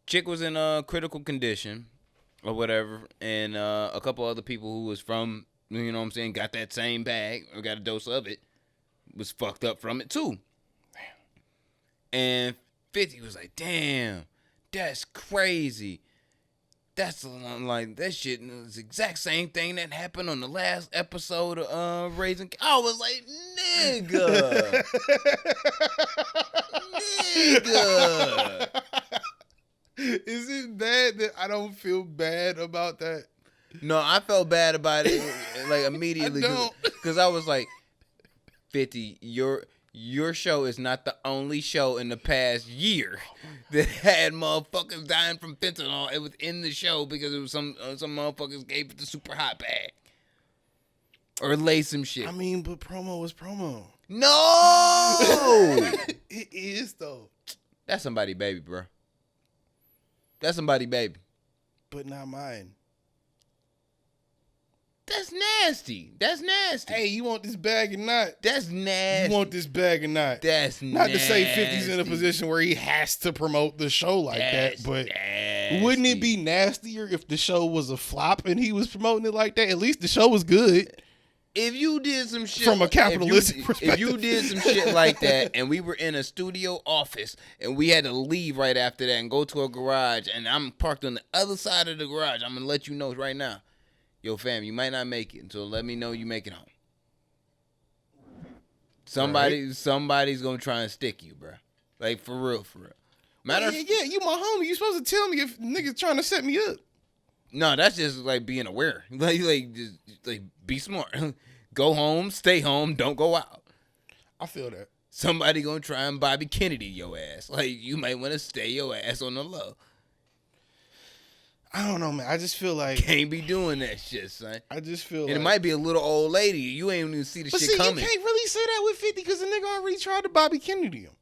C: chick was in a critical condition or whatever, and a couple other people who was from, you know what I'm saying, got that same bag or got a dose of it, was fucked up from it too. Damn. And 50 was like, damn, that's crazy. That's like, that shit is the exact same thing that happened on the last episode of Raising. I was like, nigga. Nigga.
B: Is it bad that I don't feel bad about that?
C: No, I felt bad about it like immediately because I was like, 50, your show is not the only show in the past year that had motherfuckers dying from fentanyl. It was in the show because it was some motherfuckers gave it the super hot bag or lay some shit.
B: I mean, but promo is promo.
C: No,
B: it is though.
C: That's somebody baby, bro. That's somebody baby.
B: But not mine.
C: That's nasty. That's nasty.
B: Hey, you want this bag or not?
C: That's nasty.
B: You want this bag or not?
C: That's
B: not
C: nasty.
B: To say 50's in a position where he has to promote the show like that, but wouldn't it be nastier if the show was a flop and he was promoting it like that? At least the show was good.
C: If you did some shit
B: from a capitalistic perspective,
C: if you did some shit like that, and we were in a studio office, and we had to leave right after that and go to a garage, and I'm parked on the other side of the garage, I'm gonna let you know right now, yo fam, you might not make it, so let me know you make it home. Somebody's gonna try and stick you, bro. Like for real.
B: Yeah, you my homie. You supposed to tell me if niggas trying to set me up.
C: No, that's just like being aware. Just be smart. Go home, stay home, don't go out.
B: I feel that.
C: Somebody gonna try and Bobby Kennedy your ass. Like you might want to stay your ass on the low.
B: I don't know, man. I just feel like
C: can't be doing that shit, son.
B: I just feel
C: and it might be a little old lady. You ain't even see the shit coming.
B: You can't really say that with 50 because the nigga already tried to Bobby Kennedy him.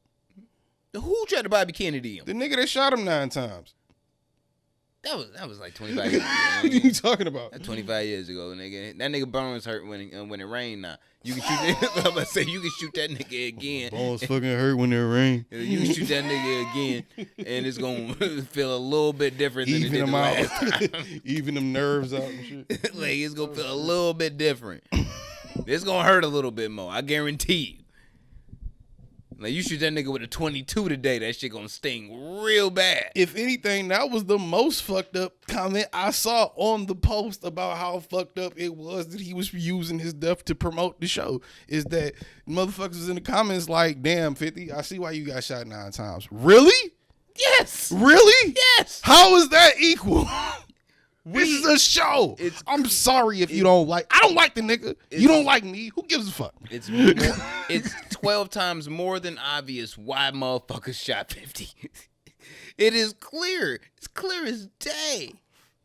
C: Who tried to Bobby Kennedy him?
B: The nigga that shot him 9 times.
C: That was like 25 years ago.
B: What are you talking about?
C: That's 25 years ago, nigga. That nigga bones hurt when it rained now. You can shoot I'm about to say you can shoot that nigga again.
B: Bones fucking hurt when it rain.
C: You can shoot that nigga again and it's gonna feel a little bit different than it did the last time.
B: Even them nerves out and shit.
C: Like it's gonna feel a little bit different. It's gonna hurt a little bit more. I guarantee you. Like you shoot that nigga with a 22 today, that shit gonna sting real bad.
B: If anything, that was the most fucked up comment I saw on the post about how fucked up it was that he was using his death to promote the show. Is that motherfuckers was in the comments like, damn, 50, I see why you got shot 9 times. Really?
C: Yes.
B: Really?
C: Yes.
B: How is that equal? This is a show. I'm sorry if you don't like. I don't like the nigga. You don't like me. Who gives a fuck?
C: It's 12 times more than obvious why motherfuckers shot 50. It is clear. It's clear as day.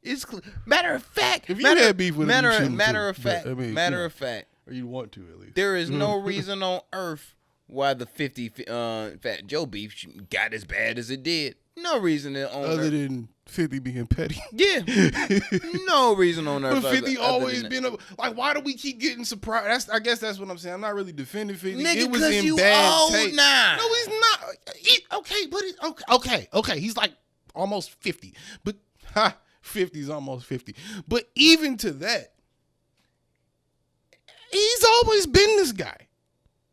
C: It's clear. Matter of fact.
B: If you had beef with him,
C: matter of fact.
B: Or you want to at least.
C: There is no reason on earth why the 50 Fat Joe beef got as bad as it did. No reason on
B: other
C: earth.
B: Than 50 being petty.
C: Yeah. No reason on earth.
B: But 50 always been like, why do we keep getting surprised? I guess that's what I'm saying. I'm not really defending 50.
C: Nigga,
B: it was in
C: you
B: bad
C: old
B: taste.
C: now.
B: No, he's not. Okay. He's like almost 50. But 50's almost 50. But even to that, he's always been this guy.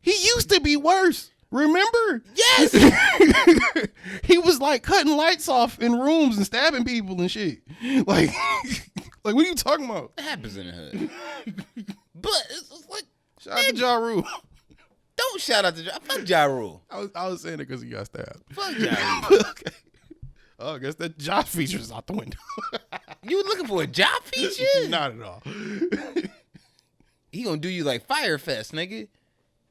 B: He used to be worse. Remember?
C: Yes.
B: He was like cutting lights off in rooms and stabbing people and shit. Like, like what are you talking about?
C: That happens in the hood. But it's like,
B: Shout out to Ja Rule.
C: don't shout out to fuck Ja Rule.
B: I was saying it because he got stabbed.
C: Fuck Ja Rule.
B: Okay. Oh, I guess that Ja feature is out the window.
C: You were looking for a job feature?
B: Not at all.
C: He gonna do you like Firefest, nigga.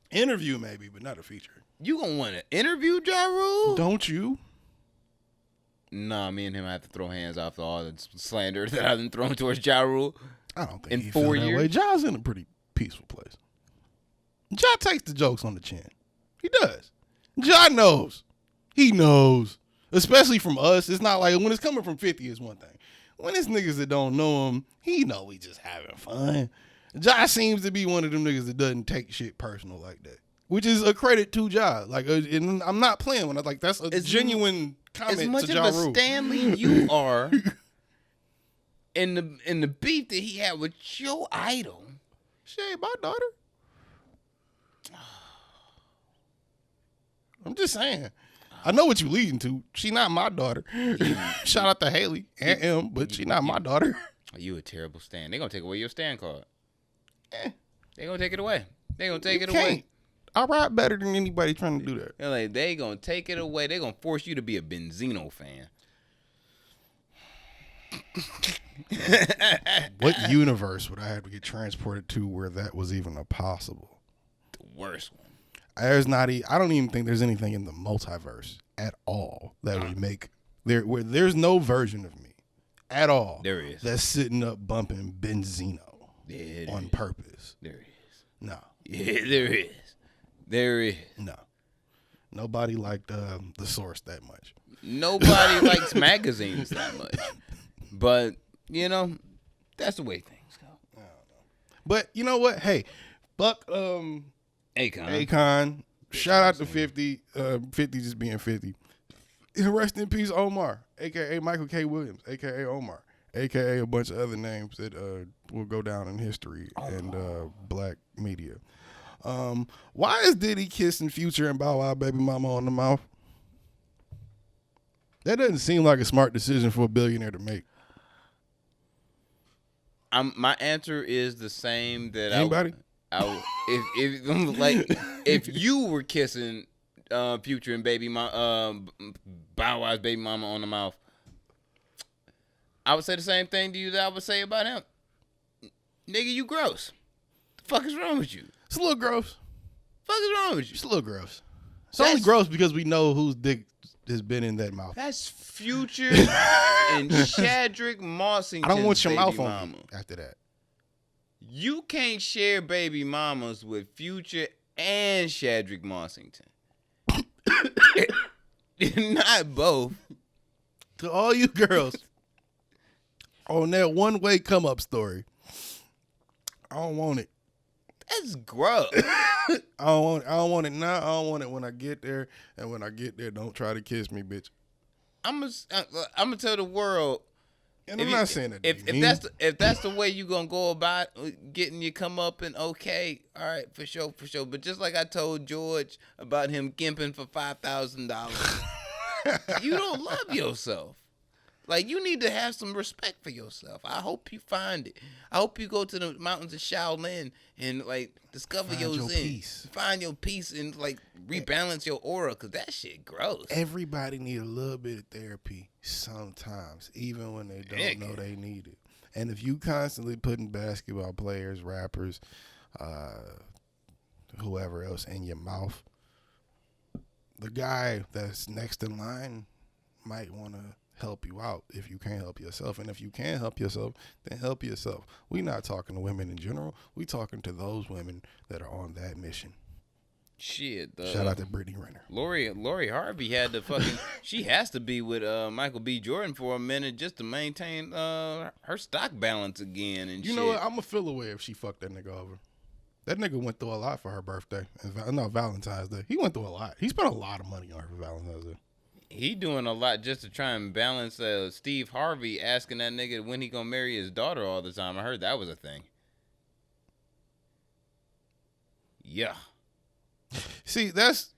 B: Interview maybe, but not a feature.
C: You gonna want to interview Ja Rule?
B: Don't you?
C: Nah, me and him have to throw hands off all the slander that I've been thrown towards Ja Rule.
B: I don't think
C: In
B: he
C: 4
B: feel that
C: years?
B: way. Ja's in a pretty peaceful place. Ja takes the jokes on the chin. He does. Ja knows. He knows. Especially from us. It's not like when it's coming from 50 is one thing. When it's niggas that don't know him, he know we just having fun. Ja seems to be one of them niggas that doesn't take shit personal like that. Which is a credit to Ja. Like, and I'm not playing when I like that's a genuine comment
C: As much
B: to Ja
C: of a
B: Rule.
C: Stanley you are in the beef that he had with your idol.
B: She ain't my daughter. I'm just saying. I know what you leading to. She not my daughter. Shout out to Haley and M, but she not my daughter.
C: You a terrible stand. They gonna take away your stand card.
B: Eh,
C: They gonna take it away. They gonna take
B: you
C: it
B: can't.
C: away.
B: I rap better than anybody trying to do that.
C: They're like, they gonna take it away. They gonna force you to be a Benzino fan.
B: What universe would I have to get transported to where that was even a possible?
C: The worst one.
B: There's not. I don't even think there's anything in the multiverse at all that would make there. Where there's no version of me at all.
C: There is.
B: That's sitting up bumping Benzino on purpose.
C: There is.
B: No.
C: Yeah, there is. There is.
B: No. Nobody liked the source that much.
C: Nobody likes magazines that much. But, you know, that's the way things go.
B: But you know what? Hey, fuck Akon. Shout out to 50. 50 just being 50. Rest in peace, Omar, a.k.a. Michael K. Williams, a.k.a. Omar, a.k.a. a bunch of other names that will go down in history and black media. Why is Diddy kissing Future and Bow Wow baby mama on the mouth? That doesn't seem like a smart decision for a billionaire to make.
C: My answer is the same that
B: Anybody?
C: if you were kissing Future and Bow Wow's baby mama on the mouth, I would say the same thing to you that I would say about him. Nigga, you gross. The fuck is wrong with you?
B: It's a little gross.
C: Fuck is wrong with you?
B: It's a little gross. It's only gross because we know whose dick has been in that mouth.
C: That's Future and Shadrick Mossington.
B: I don't want your mouth
C: mama.
B: on me after that.
C: You can't share baby mamas with Future and Shadrick Mossington. Not both.
B: To all you girls on that one-way come-up story, I don't want it.
C: That's gross.
B: I don't want it now. I don't want it when I get there. And when I get there, don't try to kiss me, bitch.
C: I'm gonna tell the world.
B: And I'm not saying that.
C: If that's the way you gonna go about getting your come up and okay, all right, for sure. But just like I told George about him gimping for $5,000, you don't love yourself. Like, you need to have some respect for yourself. I hope you find it. I hope you go to the mountains of Shaolin and like discover your zen.
B: Peace.
C: Find your peace and like rebalance your aura, cause that shit gross.
B: Everybody need a little bit of therapy sometimes, even when they don't know they need it. And if you constantly putting basketball players, rappers, whoever else in your mouth, the guy that's next in line might want to help you out if you can't help yourself. And if you can't help yourself, then help yourself. We're not talking to women in general. We talking to those women that are on that mission.
C: Shit.
B: Shout out to Brittany Renner.
C: Lori Harvey had to fucking. She has to be with Michael B. Jordan for a minute just to maintain her stock balance again. And
B: you know what? I'm gonna feel away if she fucked that nigga over. That nigga went through a lot for her birthday. Valentine's Day. He went through a lot. He spent a lot of money on her for Valentine's Day.
C: He doing a lot just to try and balance Steve Harvey asking that nigga when he gonna marry his daughter all the time. I heard that was a thing. Yeah.
B: See, that's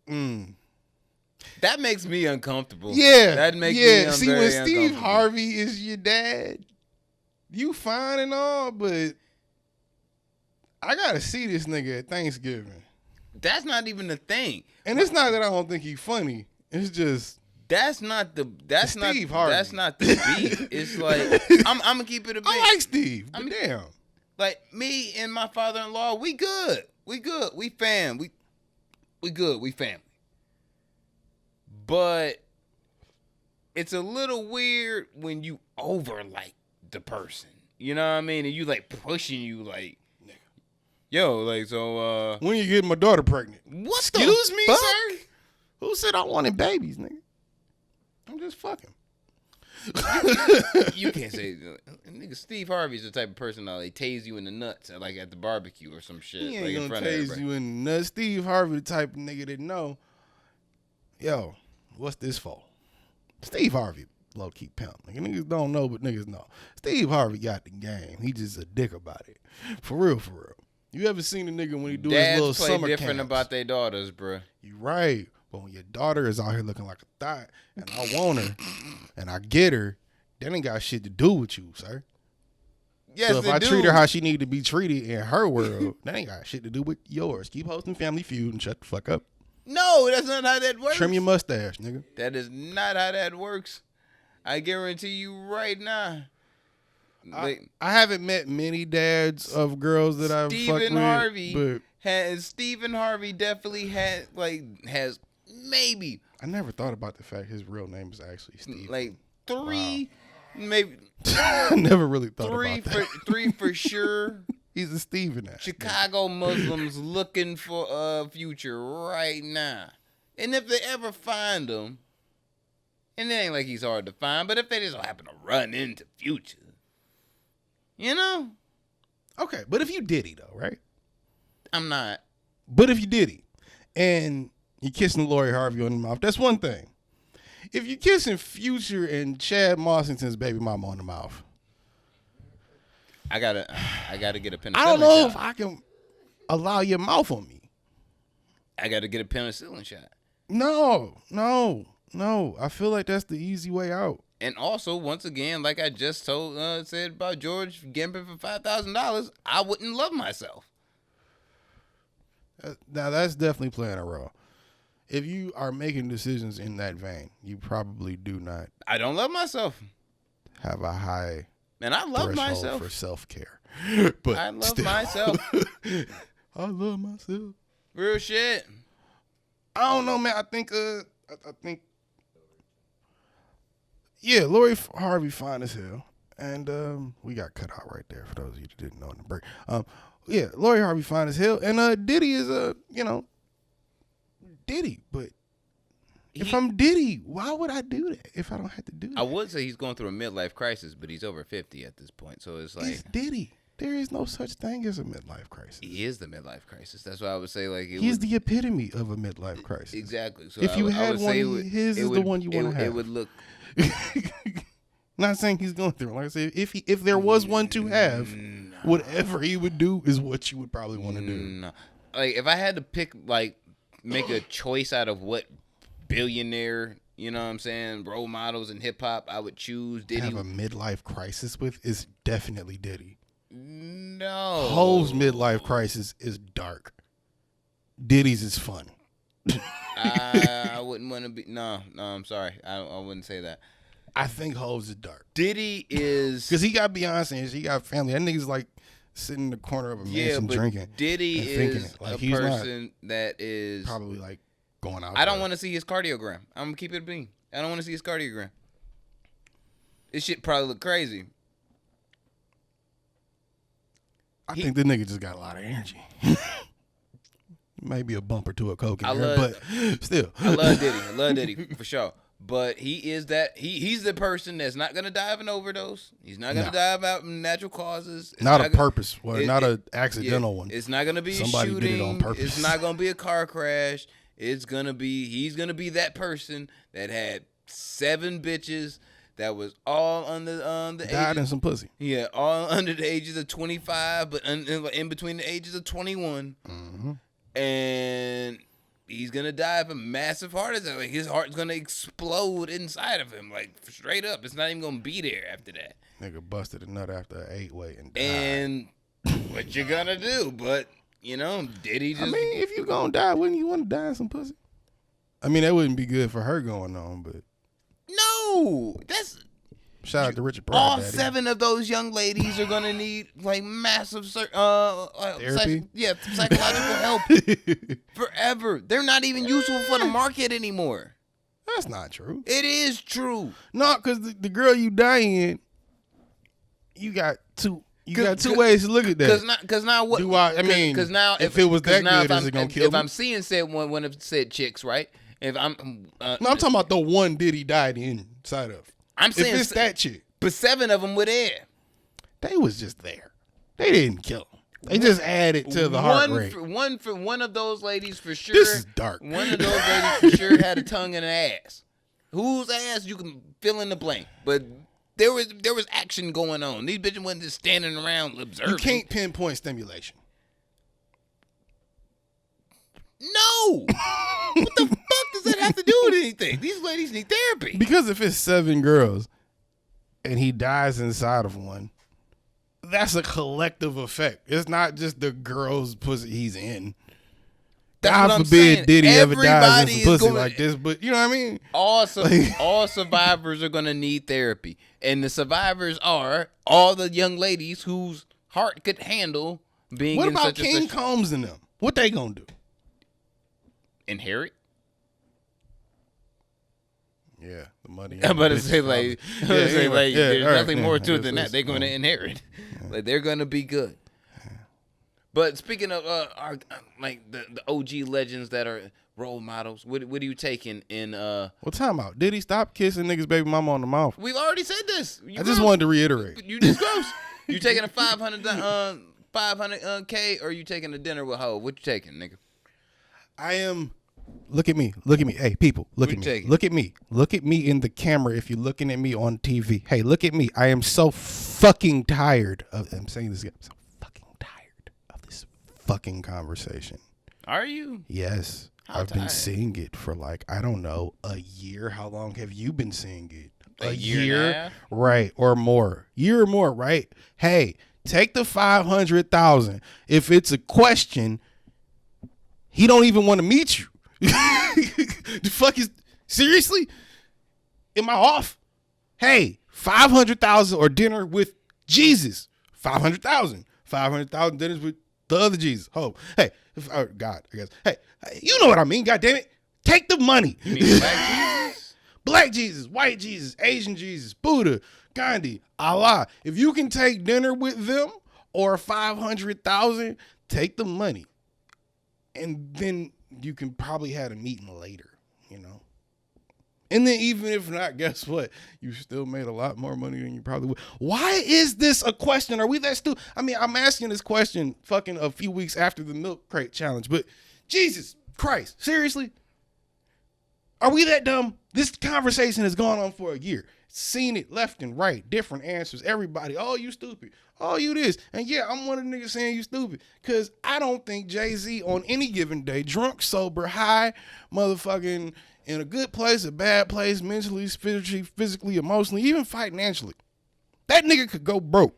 C: That makes me uncomfortable.
B: Yeah.
C: That makes me
B: See,
C: very
B: when Steve
C: uncomfortable.
B: Harvey is your dad, you fine and all, but I gotta see this nigga at Thanksgiving.
C: That's not even the thing.
B: And it's not that I don't think he's funny. It's just
C: That's not the
B: Steve Harvey.
C: That's not the beef. It's like I'm gonna keep it a bit.
B: I like Steve, but damn.
C: Like me and my father-in-law, we good. We good. We fam. We good. We family. But it's a little weird when you over like the person. You know what I mean? And you like pushing you like, yo, like so.
B: When you get my daughter pregnant?
C: What?
B: Excuse
C: the
B: me,
C: fuck?
B: sir? Who said I wanted babies, nigga? I'm just fucking.
C: You can't say, nigga. Steve Harvey's the type of person that like tase you in the nuts, like at the barbecue or some shit.
B: He ain't
C: like in
B: gonna
C: front of
B: tase
C: everybody.
B: you in the nuts. Steve Harvey, the type of nigga that know, yo, what's this for? Steve Harvey, low key pimp. Like, niggas don't know, but niggas know. Steve Harvey got the game. He just a dick about it. For real, for real. You ever seen the nigga when he do his little
C: Dads play
B: summer
C: different
B: camps?
C: about their daughters, bruh.
B: You right. But when your daughter is out here looking like a thot, and I want her, and I get her, that ain't got shit to do with you, sir.
C: Yes,
B: So if I treat her how she need to be treated in her world, that ain't got shit to do with yours. Keep hosting Family Feud and shut the fuck up.
C: No, that's not how that works.
B: Trim your mustache, nigga.
C: That is not how that works. I guarantee you right now. Like,
B: I haven't met many dads of girls that I've fucked
C: Stephen
B: with,
C: Harvey
B: but
C: Stephen Harvey definitely has maybe
B: I never thought about the fact his real name is actually Steve.
C: like three, maybe
B: I never really thought
C: three
B: about
C: for
B: that.
C: three for sure.
B: He's a Steven ass.
C: Chicago Muslims looking for a future right now, and if they ever find him, and it ain't like he's hard to find, but if they just happen to run into Future, you know,
B: Okay, but if you Diddy though, right?
C: I'm not.
B: But if you Diddy, and you're kissing Lori Harvey on the mouth, that's one thing. If you're kissing Future and Chad Mossington's baby mama on the mouth,
C: I gotta get a penicillin
B: I don't know if
C: shot.
B: I can allow your mouth on me.
C: I gotta get a penicillin shot.
B: No. I feel like that's the easy way out.
C: And also, once again, like I just said about George gambling for $5,000, I wouldn't love myself.
B: Now that's definitely playing a role. If you are making decisions in that vein, you probably do not
C: I don't love myself,
B: have a high
C: and I love
B: threshold
C: myself.
B: for self-care. But
C: I love
B: still.
C: myself.
B: I love myself.
C: Real shit.
B: I don't know, man. I think yeah, Lori Harvey fine as hell. And we got cut out right there for those of you that didn't know in the break. Yeah, Lori Harvey fine as hell. And Diddy is Diddy. But if I'm Diddy, why would I do that if I don't have to do that?
C: I would say he's going through a midlife crisis, but he's over 50 at this point, so it's like
B: It's Diddy. There is no such thing as a midlife crisis.
C: he is the midlife crisis. That's why I would say like
B: He's the epitome of a midlife crisis.
C: exactly. So
B: If you
C: I
B: had
C: would
B: one,
C: say it would-
B: his
C: it
B: is the
C: would-
B: one you want to have.
C: It would look.
B: Not saying he's going through it. Like I said, if there was one to have, whatever he would do is what you would probably want to do.
C: No. Like if I had to pick, like, make a choice out of what billionaire, you know what I'm saying, role models in hip hop, I would choose Diddy.
B: Have a midlife crisis with is definitely Diddy.
C: No.
B: Ho's midlife crisis is dark. Diddy's is fun.
C: I wouldn't want to be. No, I'm sorry. I wouldn't say that.
B: I think Ho's is dark
C: Diddy is.
B: because he got Beyonce and she got family. That nigga's like sitting in the corner of a mansion
C: but
B: drinking.
C: Diddy
B: and thinking
C: is
B: it. Like,
C: a
B: he's not
C: person that is.
B: probably like going out.
C: I don't
B: there.
C: want to see his cardiogram. I'm gonna keep it a bean. I don't want to see his cardiogram. This shit probably look crazy.
B: I think the nigga just got a lot of energy. Maybe a bump or two of coke in there,
C: love-
B: but still.
C: I love Diddy. I love Diddy for sure. But he is that he's the person that's not gonna die of an overdose. He's not gonna
B: No.
C: die of natural causes. It's
B: not a
C: gonna-
B: purpose, or
C: it-
B: not
C: it-
B: an accidental one.
C: It's not gonna be
B: Somebody
C: a
B: did
C: shooting.
B: it on purpose.
C: It's not gonna be a car crash. He's gonna be that person that had 7 bitches that was all under the
B: Died
C: ages,
B: in some pussy.
C: yeah, all under the ages of 25, but in between the ages of 21,
B: Mm-hmm.
C: and he's gonna die of a massive heart attack. Like his heart's gonna explode inside of him, like straight up. It's not even gonna be there after that.
B: Nigga busted a nut after an 8-way and died.
C: And what you gonna do? But Diddy just.
B: I mean, if you gonna die, wouldn't you want to die in some pussy? I mean, that wouldn't be good for her going on, but
C: no, that's.
B: Shout out to Richard Pryor.
C: All
B: Daddy.
C: 7 of those young ladies are gonna need like massive
B: therapy.
C: Psychological help forever. They're not even useful for the market anymore.
B: That's not true.
C: It is true.
B: No, because the girl you die in, you got two ways to look at that.
C: Because now what?
B: I mean,
C: because now
B: if it was that good, is it gonna kill
C: If
B: me?
C: I'm seeing said one of said chicks, right? If I'm
B: No, I'm talking about the one Diddy died inside of.
C: I'm saying
B: if it's that chick.
C: But 7 of them were there.
B: They was just there. They didn't kill him. They just added to the heart rate.
C: One of those ladies for sure.
B: This is dark.
C: One of those ladies for sure had a tongue and an ass. Whose ass you can fill in the blank, but there was action going on. These bitches wasn't just standing around observing.
B: You can't pinpoint stimulation.
C: No. What the fuck does that have to do with anything? These ladies need therapy.
B: Because if it's 7 girls and he dies inside of one, that's a collective effect. It's not just the girl's pussy he's in.
C: That's what
B: God
C: I'm
B: forbid
C: saying.
B: Diddy ever dies
C: Everybody
B: in
C: is
B: some pussy
C: going-
B: like this, but you know what I mean?
C: All survivors are going to need therapy. And the survivors are all the young ladies whose heart could handle being
B: What
C: in
B: about
C: such
B: King
C: a such
B: Combs and them? What they gonna do?
C: inherit.
B: Yeah, the money.
C: I'm about to say like, there's nothing more to it than that.
B: that's-
C: They're going to inherit. Like they're going to be good. But speaking of our like the OG legends that are role models, what are you taking in?
B: What time out? Did he stop kissing niggas' baby mama on the mouth?
C: We've already said this.
B: I just wanted to reiterate.
C: You just gross. You taking a 500K or you taking a dinner with hoe? What you taking, nigga?
B: I am. Look at me. Hey, people, look
C: What
B: at
C: you
B: me.
C: taking?
B: Look at me. Look at me in the camera if you're looking at me on TV. Hey, look at me. I am so fucking tired of. I'm saying this again. I'm so fucking tired of this fucking conversation.
C: Are you?
B: Yes.
C: How
B: I've been
C: tired?
B: seeing it for like, I don't know, a year. How long have you been seeing it?
C: A year and a half?
B: Right, or more. Year or more, right? Hey, take the 500,000. If it's a question, he don't even want to meet you. The fuck is, seriously? Am I off? Hey, 500,000 or dinner with Jesus. 500,000. 500,000 dinners with the other Jesus. Oh, hey, God, I guess. Hey, you know what I mean, God damn it. Take the money.
C: You mean Black Jesus?
B: Black Jesus, white Jesus, Asian Jesus, Buddha, Gandhi, Allah. If you can take dinner with them or 500,000, take the money. And then you can probably have a meeting later, you know? And then even if not, guess what? You still made a lot more money than you probably would. Why is this a question? Are we that stupid? I mean, I'm asking this question fucking a few weeks after the milk crate challenge, but Jesus Christ, seriously? Are we that dumb? This conversation has gone on for a year. Seen it left and right, different answers. Everybody, oh, you stupid. Oh, you this. And yeah, I'm one of the niggas saying you stupid. Because I don't think Jay-Z on any given day, drunk, sober, high, motherfucking in a good place, a bad place, mentally, spiritually, physically, emotionally, even financially, that nigga could go broke.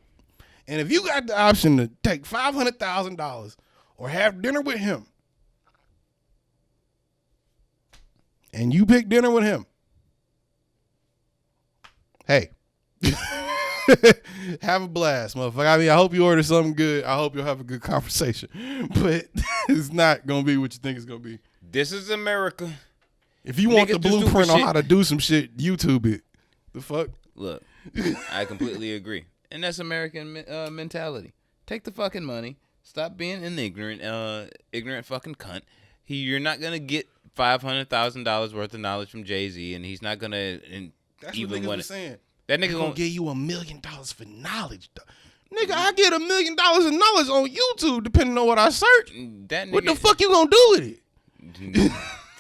B: And if you got the option to take $500,000 or have dinner with him, and you pick dinner with him, hey, have a blast, motherfucker. I mean, I hope you order something good. I hope you'll have a good conversation. But it's not going to be what you think it's going to be.
C: This is America.
B: If you want
C: Niggas
B: the
C: do stupid
B: blueprint on
C: shit.
B: how to do some shit, YouTube it. The fuck?
C: Look, I completely agree. And that's American mentality. Take the fucking money. Stop being an ignorant fucking cunt. You're not going to get $500,000 worth of knowledge from Jay-Z, and he's not going to
B: That's
C: even
B: what niggas
C: want
B: was saying.
C: That nigga
B: Gonna
C: going
B: give you $1 million for knowledge, though. Nigga, I get $1 million in knowledge on YouTube, depending on what I search.
C: that nigga,
B: What the fuck you gonna do with it?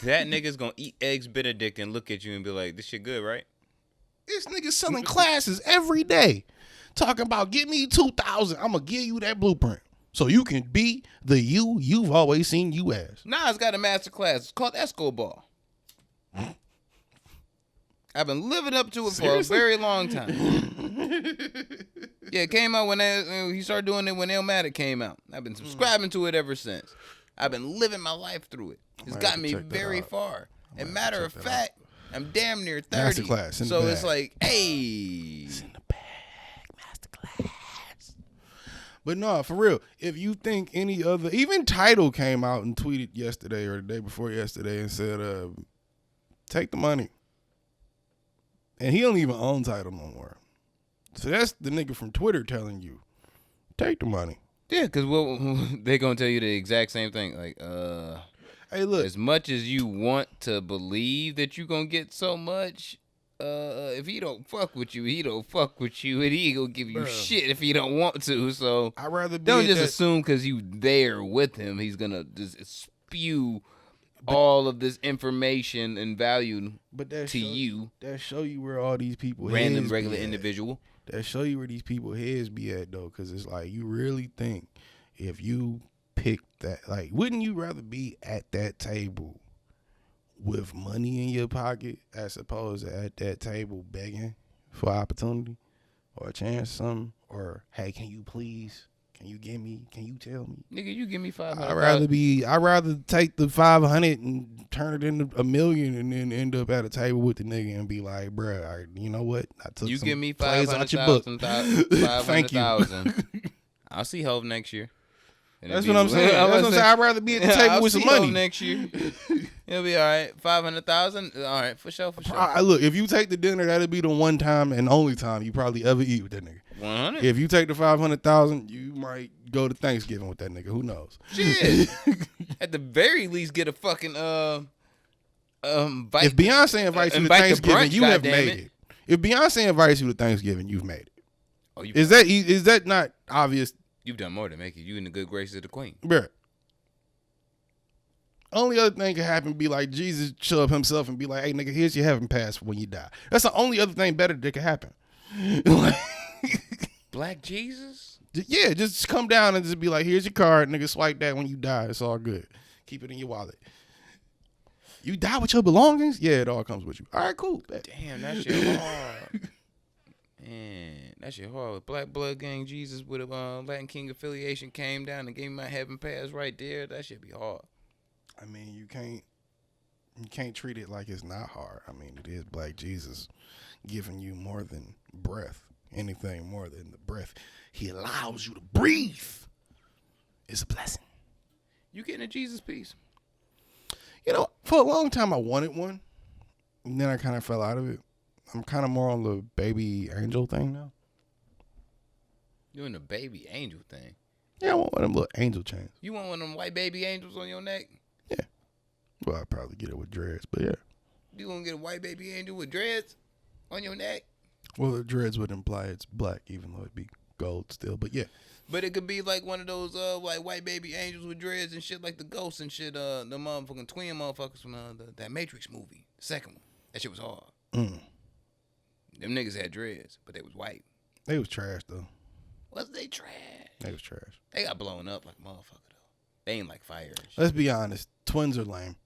C: that nigga's going to eat eggs Benedict and look at you and be like, this shit good, right?
B: This nigga selling classes every day, talking about give me 2,000. I'm gonna give you that blueprint. so you can be the you've always seen you as.
C: Nas got a master class. It's called Escobar. I've been living up to it for a very long time. Yeah, it came out when he started doing it when Illmatic came out. I've been subscribing to it ever since. I've been living my life through it. It's gotten me very far. And matter of fact, I'm damn near 30.
B: Masterclass.
C: So it's like, hey.
B: It's in the bag. Masterclass. But no, for real, if you think any other, even Tidal came out and tweeted yesterday or the day before yesterday and said, take the money. And he don't even own Tidal no more. So that's the nigga from Twitter telling you, take the money.
C: Yeah, because they're going to tell you the exact same thing. Like,
B: hey, look.
C: As much as you want to believe that you're going to get so much, if he don't fuck with you, he don't fuck with you, and he ain't going to give you shit if he don't want to. So
B: I'd rather be
C: don't just assume because you there with him, he's going to just spew all of this information and value to you.
B: That show you where all these people
C: random, regular individual.
B: That show you where these people heads be at, though, because it's like, you really think if you pick that, like, wouldn't you rather be at that table with money in your pocket as opposed to at that table begging for opportunity or a chance or something? Or, hey, can you please? Can you give me? Can you tell me?
C: Nigga, you give me 500.
B: I'd rather take the 500 and turn it into $1 million and then end up at a table with the nigga and be like, bruh, you know what? I took
C: you
B: some
C: give me
B: plays out your book.
C: 500,000. I'll see Hov next year.
B: That's what I'm saying. That's what I'm saying. I'd rather be at the table with some money
C: next year. It'll be all right. 500,000. All right, for sure.
B: Look, if you take the dinner, that'll be the one time and only time you probably ever eat with that nigga.
C: 100.
B: If you take the 500,000, you might go to Thanksgiving with that nigga. Who knows?
C: Shit. At the very least, get a fucking
B: if Beyonce invites you to Thanksgiving, you have made it. If Beyonce invites you to Thanksgiving, you've made it. Oh, is that not obvious?
C: You've done more to make it. You in the good graces of the queen.
B: Bruh. Only other thing could happen be like Jesus show up himself and be like, hey, nigga, here's your heaven pass for when you die. That's the only other thing better that could happen.
C: Black Jesus?
B: Yeah, just come down and just be like, here's your card, nigga, swipe that when you die. It's all good. Keep it in your wallet. You die with your belongings? Yeah, it all comes with you. All right, cool.
C: Damn, that shit hard. Man, that shit hard. Black Blood Gang Jesus with a Latin King affiliation came down and gave me my heaven pass right there. That shit be hard.
B: I mean, you can't treat it like it's not hard. I mean, it is Black Jesus giving you more than breath. Anything more than the breath he allows you to breathe is a blessing.
C: You getting a Jesus piece?
B: You know, for a long time I wanted one, and then I kind of fell out of it. I'm kind of more on the baby angel thing now.
C: Doing the baby angel thing?
B: Yeah, I want one of them little angel chains.
C: You want one of them white baby angels on your neck?
B: Yeah. Well, I'd probably get it with dreads, but yeah.
C: You gonna get a white baby angel with dreads on your neck?
B: Well, the dreads would imply it's black, even though it'd be gold still, but yeah.
C: But it could be like one of those like white baby angels with dreads and shit, like the ghosts and shit. The motherfucking twin motherfuckers from that Matrix movie, the second one. That shit was hard. Them niggas had dreads, but they was white.
B: They was trash though.
C: Was they trash?
B: They was trash.
C: They got blown up like a motherfucker though. They ain't like fire and shit.
B: Let's be honest. Twins are lame.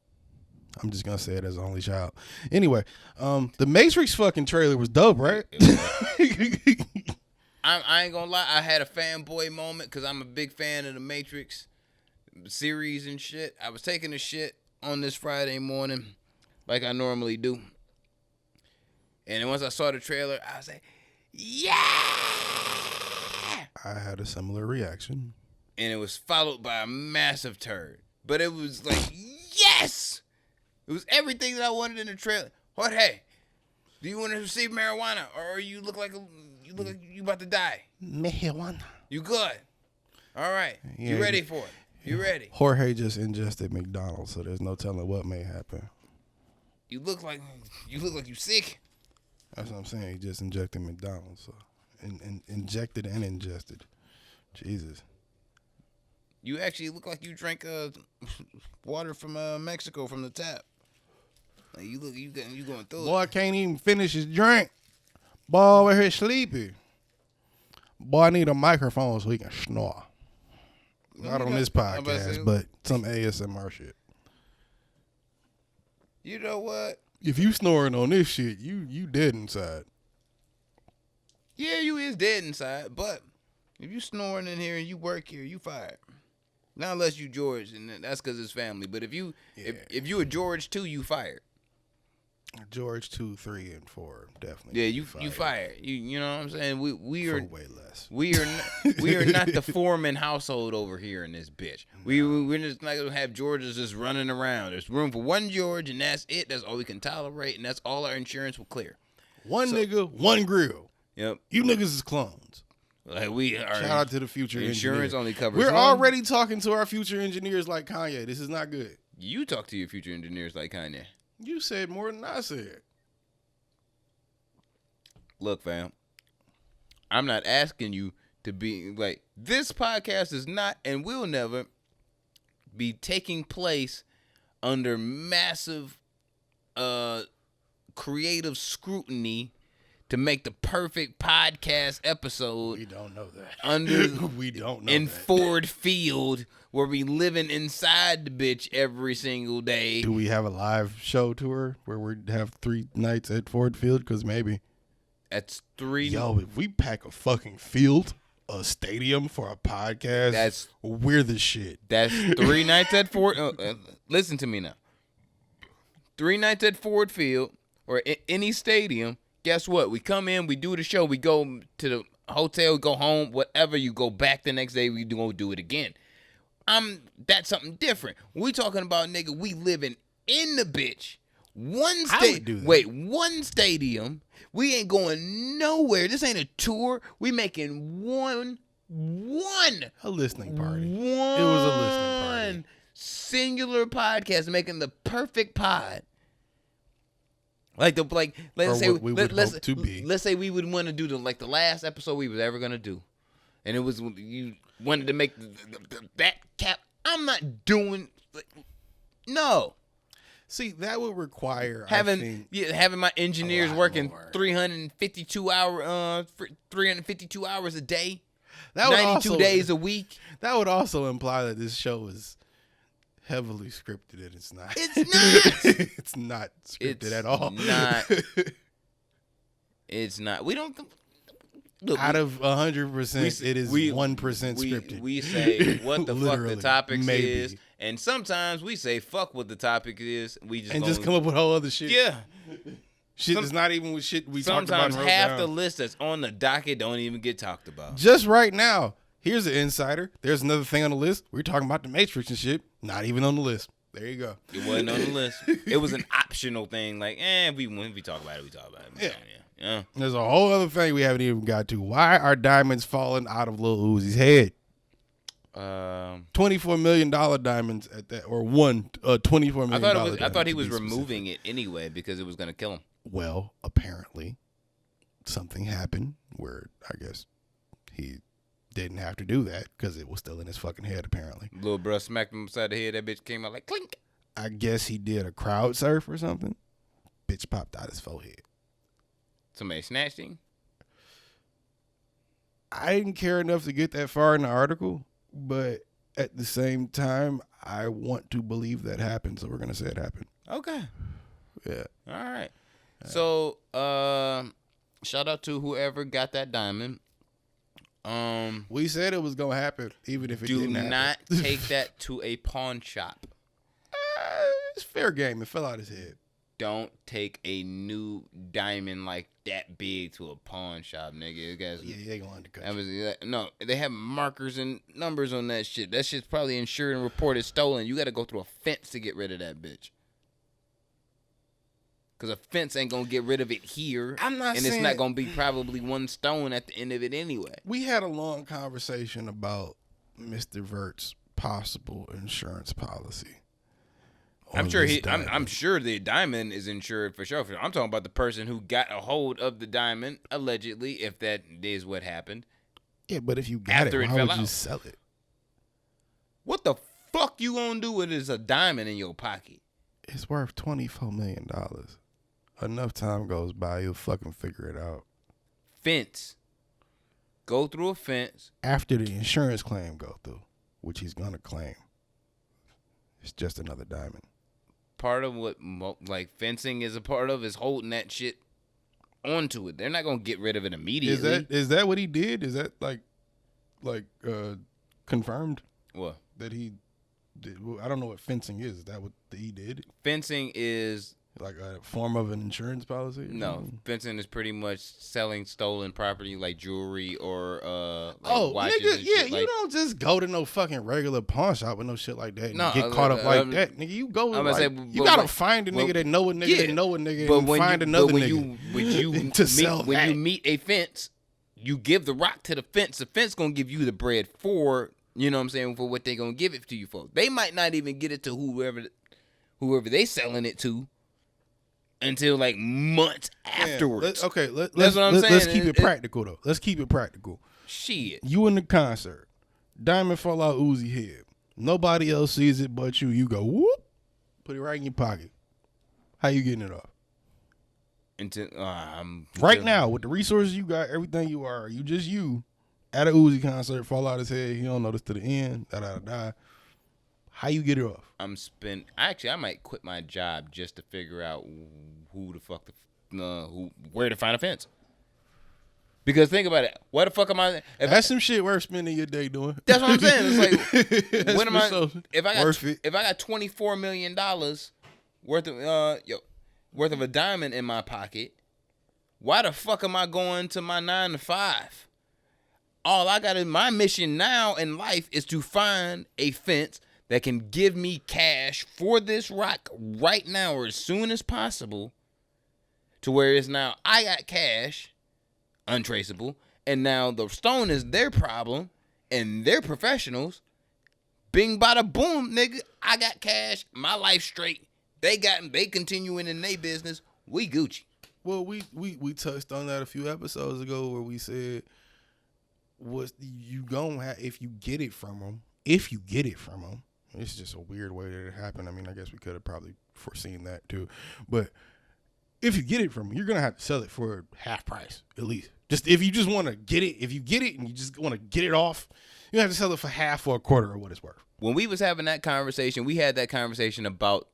B: I'm just gonna say it as an only child. Anyway, the Matrix fucking trailer was dope, right?
C: I ain't gonna lie. I had a fanboy moment because I'm a big fan of the Matrix series and shit. I was taking a shit on this Friday morning like I normally do. And then once I saw the trailer, I was like, yeah!
B: I had a similar reaction.
C: And it was followed by a massive turd. But it was like, yes! It was everything that I wanted in the trailer. Jorge, do you want to receive marijuana? Or you look like you about to die?
B: Marijuana.
C: You good? All right. Yeah, you ready for it? You ready?
B: Jorge just ingested McDonald's, so there's no telling what may happen.
C: You look like you sick.
B: That's what I'm saying. He just injected McDonald's, so injected and ingested. Jesus.
C: You actually look like you drank water from Mexico from the tap. Like you going through it.
B: Boy, can't even finish his drink. Boy, we're here sleepy. Boy, I need a microphone so he can snore. Not on this
C: I'm about to
B: podcast,
C: say-
B: but some ASMR shit.
C: You know what?
B: If you snoring on this shit, you dead inside.
C: Yeah, you is dead inside, but if you snoring in here and you work here, you fired. Not unless you George, and that's because it's family. But if you if you a George too, you fired.
B: George 2, 3, and 4 definitely.
C: Yeah, you fired. You know what I'm saying? We
B: For
C: are
B: way less.
C: we are not the Foreman household over here in this bitch. We're just not gonna have Georges just running around. There's room for one George, and that's it. That's all we can tolerate, and that's all our insurance will clear.
B: One nigga, one grill.
C: Yep.
B: You niggas is clones.
C: Like we are.
B: Shout out to the future
C: insurance
B: engineer.
C: only covers.
B: We're
C: one.
B: already talking to our future engineers like Kanye. This is not good.
C: You talk to your future engineers like Kanye.
B: You said more than I said.
C: Look, fam, I'm not asking you to be like, this podcast is not and will never be taking place under massive creative scrutiny to make the perfect podcast episode.
B: We don't know that.
C: Under
B: we don't know
C: in
B: that.
C: Ford Field where we living inside the bitch every single day.
B: Do we have a live show tour where we have 3 nights at Ford Field? Because maybe.
C: That's 3.
B: Yo, if we pack a fucking field, a stadium for a podcast, we're the shit.
C: That's 3 nights at Ford. Listen to me now. 3 nights at Ford Field or any stadium. Guess what? We come in, we do the show, we go to the hotel, go home, whatever. You go back the next day, we gonna do it again. That's something different. We talking about, nigga, we living in the bitch. One stadium. We ain't going nowhere. This ain't a tour. We making one
B: A listening party.
C: One
B: It was a listening party.
C: singular podcast, making the perfect pod. Let's say
B: what we would hope to be.
C: Let's say we would want to do the last episode we was ever gonna do, and it was you wanted to make that cap. I'm not doing no.
B: See, that would require
C: Having my engineers
B: lot
C: working
B: more.
C: 352 hours a day,
B: that would
C: 92
B: also,
C: days a week.
B: That would also imply that this show is heavily scripted, and it's not.
C: It's not.
B: It's not scripted
C: It's
B: at all.
C: not. It's not. We don't. Look,
B: Out of 100%, it is 1% scripted.
C: We say what the fuck the
B: Literally,
C: topics
B: maybe.
C: is, and sometimes we say fuck what the topic is. We just
B: come up with whole other shit.
C: Yeah.
B: Shit is not even with shit we talked about.
C: Sometimes
B: and wrote
C: half
B: down.
C: the list that's on the docket don't even get talked about.
B: Just right now, here's an insider. There's another thing on the list. We're talking about the Matrix and shit. Not even on the list. There you go.
C: It wasn't on the list. It was an optional thing. Like, when we talk about it, we talk about it. Yeah.
B: There's a whole other thing we haven't even got to. Why are diamonds falling out of Lil Uzi's head? $24 million diamonds at that, or $24 million.
C: I thought he was
B: to be
C: removing it anyway because it was gonna kill him.
B: Well, apparently, something happened where I guess he didn't have to do that because it was still in his fucking head. Apparently,
C: Little bro smacked him upside the head. That bitch came out like clink.
B: I guess he did a crowd surf or something. Bitch popped out his forehead.
C: Somebody snatched him.
B: I didn't care enough to get that far in the article, but at the same time, I want to believe that happened, so we're gonna say it happened.
C: Okay.
B: Yeah.
C: All right. So, shout out to whoever got that diamond.
B: We said it was gonna happen, even if it didn't happen.
C: Do not take that to a pawn shop.
B: It's fair game. It fell out his head.
C: Don't take a new diamond like that big to a pawn shop, nigga. You guys,
B: Yeah, they gonna undercut
C: that
B: you.
C: was, no, they have markers and numbers on that shit. That shit's probably insured and reported stolen. You got to go through a fence to get rid of that bitch. Because a fence ain't going to get rid of it here.
B: I'm not
C: and
B: saying-
C: it's not going to be probably one stone at the end of it anyway.
B: We had a long conversation about Mr. Vert's possible insurance policy.
C: I'm
B: on
C: sure
B: this
C: I'm
B: diamond.
C: sure the diamond is insured for sure. I'm talking about the person who got a hold of the diamond, allegedly, if that is what happened.
B: Yeah, but if you got
C: After
B: it,
C: it
B: why
C: fell
B: would you
C: out.
B: sell it?
C: What the fuck you gonna do with a diamond in your pocket?
B: It's worth $24 million. Enough time goes by, you'll fucking figure it out.
C: Fence. Go through a fence.
B: After the insurance claim go through. which he's gonna claim. It's just another diamond.
C: Part of what like fencing is a part of is holding that shit onto it. They're not gonna get rid of it immediately.
B: Is that what he did? Is that like confirmed
C: What?
B: that he did? Well, I don't know what fencing is. Is that what he did?
C: Fencing is
B: Like a form of an insurance policy?
C: no. Fencing is pretty much selling stolen property like jewelry or
B: nigga,
C: watches. And
B: yeah,
C: shit.
B: you
C: Like,
B: don't just go to no fucking regular pawn shop with no shit like that and
C: No,
B: get caught up like
C: I'm-
B: that, nigga. You go,
C: I'm gonna
B: like,
C: say,
B: you
C: but
B: gotta
C: when-
B: find a nigga
C: well,
B: that know a nigga
C: yeah,
B: that know a nigga
C: but
B: and
C: when
B: find
C: you,
B: another
C: but when
B: nigga
C: you
B: to sell
C: when
B: that.
C: you meet a fence, you give the rock to the fence. The fence gonna give you the bread for, you know what I'm saying, for what they gonna give it to you for. They might not even get it to whoever they selling it to until like months afterwards.
B: That's
C: That's what I'm saying.
B: Let's keep it practical though. Let's keep it practical.
C: Shit.
B: You in the concert, diamond fall out Uzi head. Nobody else sees it but you. You go whoop, put it right in your pocket. How you getting it off?
C: Until
B: Right now, with the resources you got, everything you are, you just you at a Uzi concert, fall out his head. He don't notice to the end. Da. How you get it off?
C: I might quit my job just to figure out who the fuck where to find a fence. Because think about it, what the fuck am I?
B: That's some shit worth spending your day doing.
C: That's what I'm saying. It's like, what am I?
B: So
C: If I
B: worth
C: got
B: it.
C: if I got $24 million worth of a diamond in my pocket, why the fuck am I going to my 9 to 5? All I got in my mission now in life is to find a fence that can give me cash for this rock right now or as soon as possible, to where it's now I got cash, untraceable, and now the stone is their problem and they're professionals. Bing bada boom, nigga. I got cash, my life straight. They continuing in their business. We Gucci.
B: Well, we touched on that a few episodes ago where we said what you gonna have if you get it from them. If you get it from them, it's just a weird way that it happened. I mean, I guess we could have probably foreseen that too, but if you get it from them, you're gonna have to sell it for half price at least. Just if you just want to get it, if you get it and you just want to get it off, you have to sell it for half or a quarter of what it's worth.
C: When we was having that conversation, we had that conversation about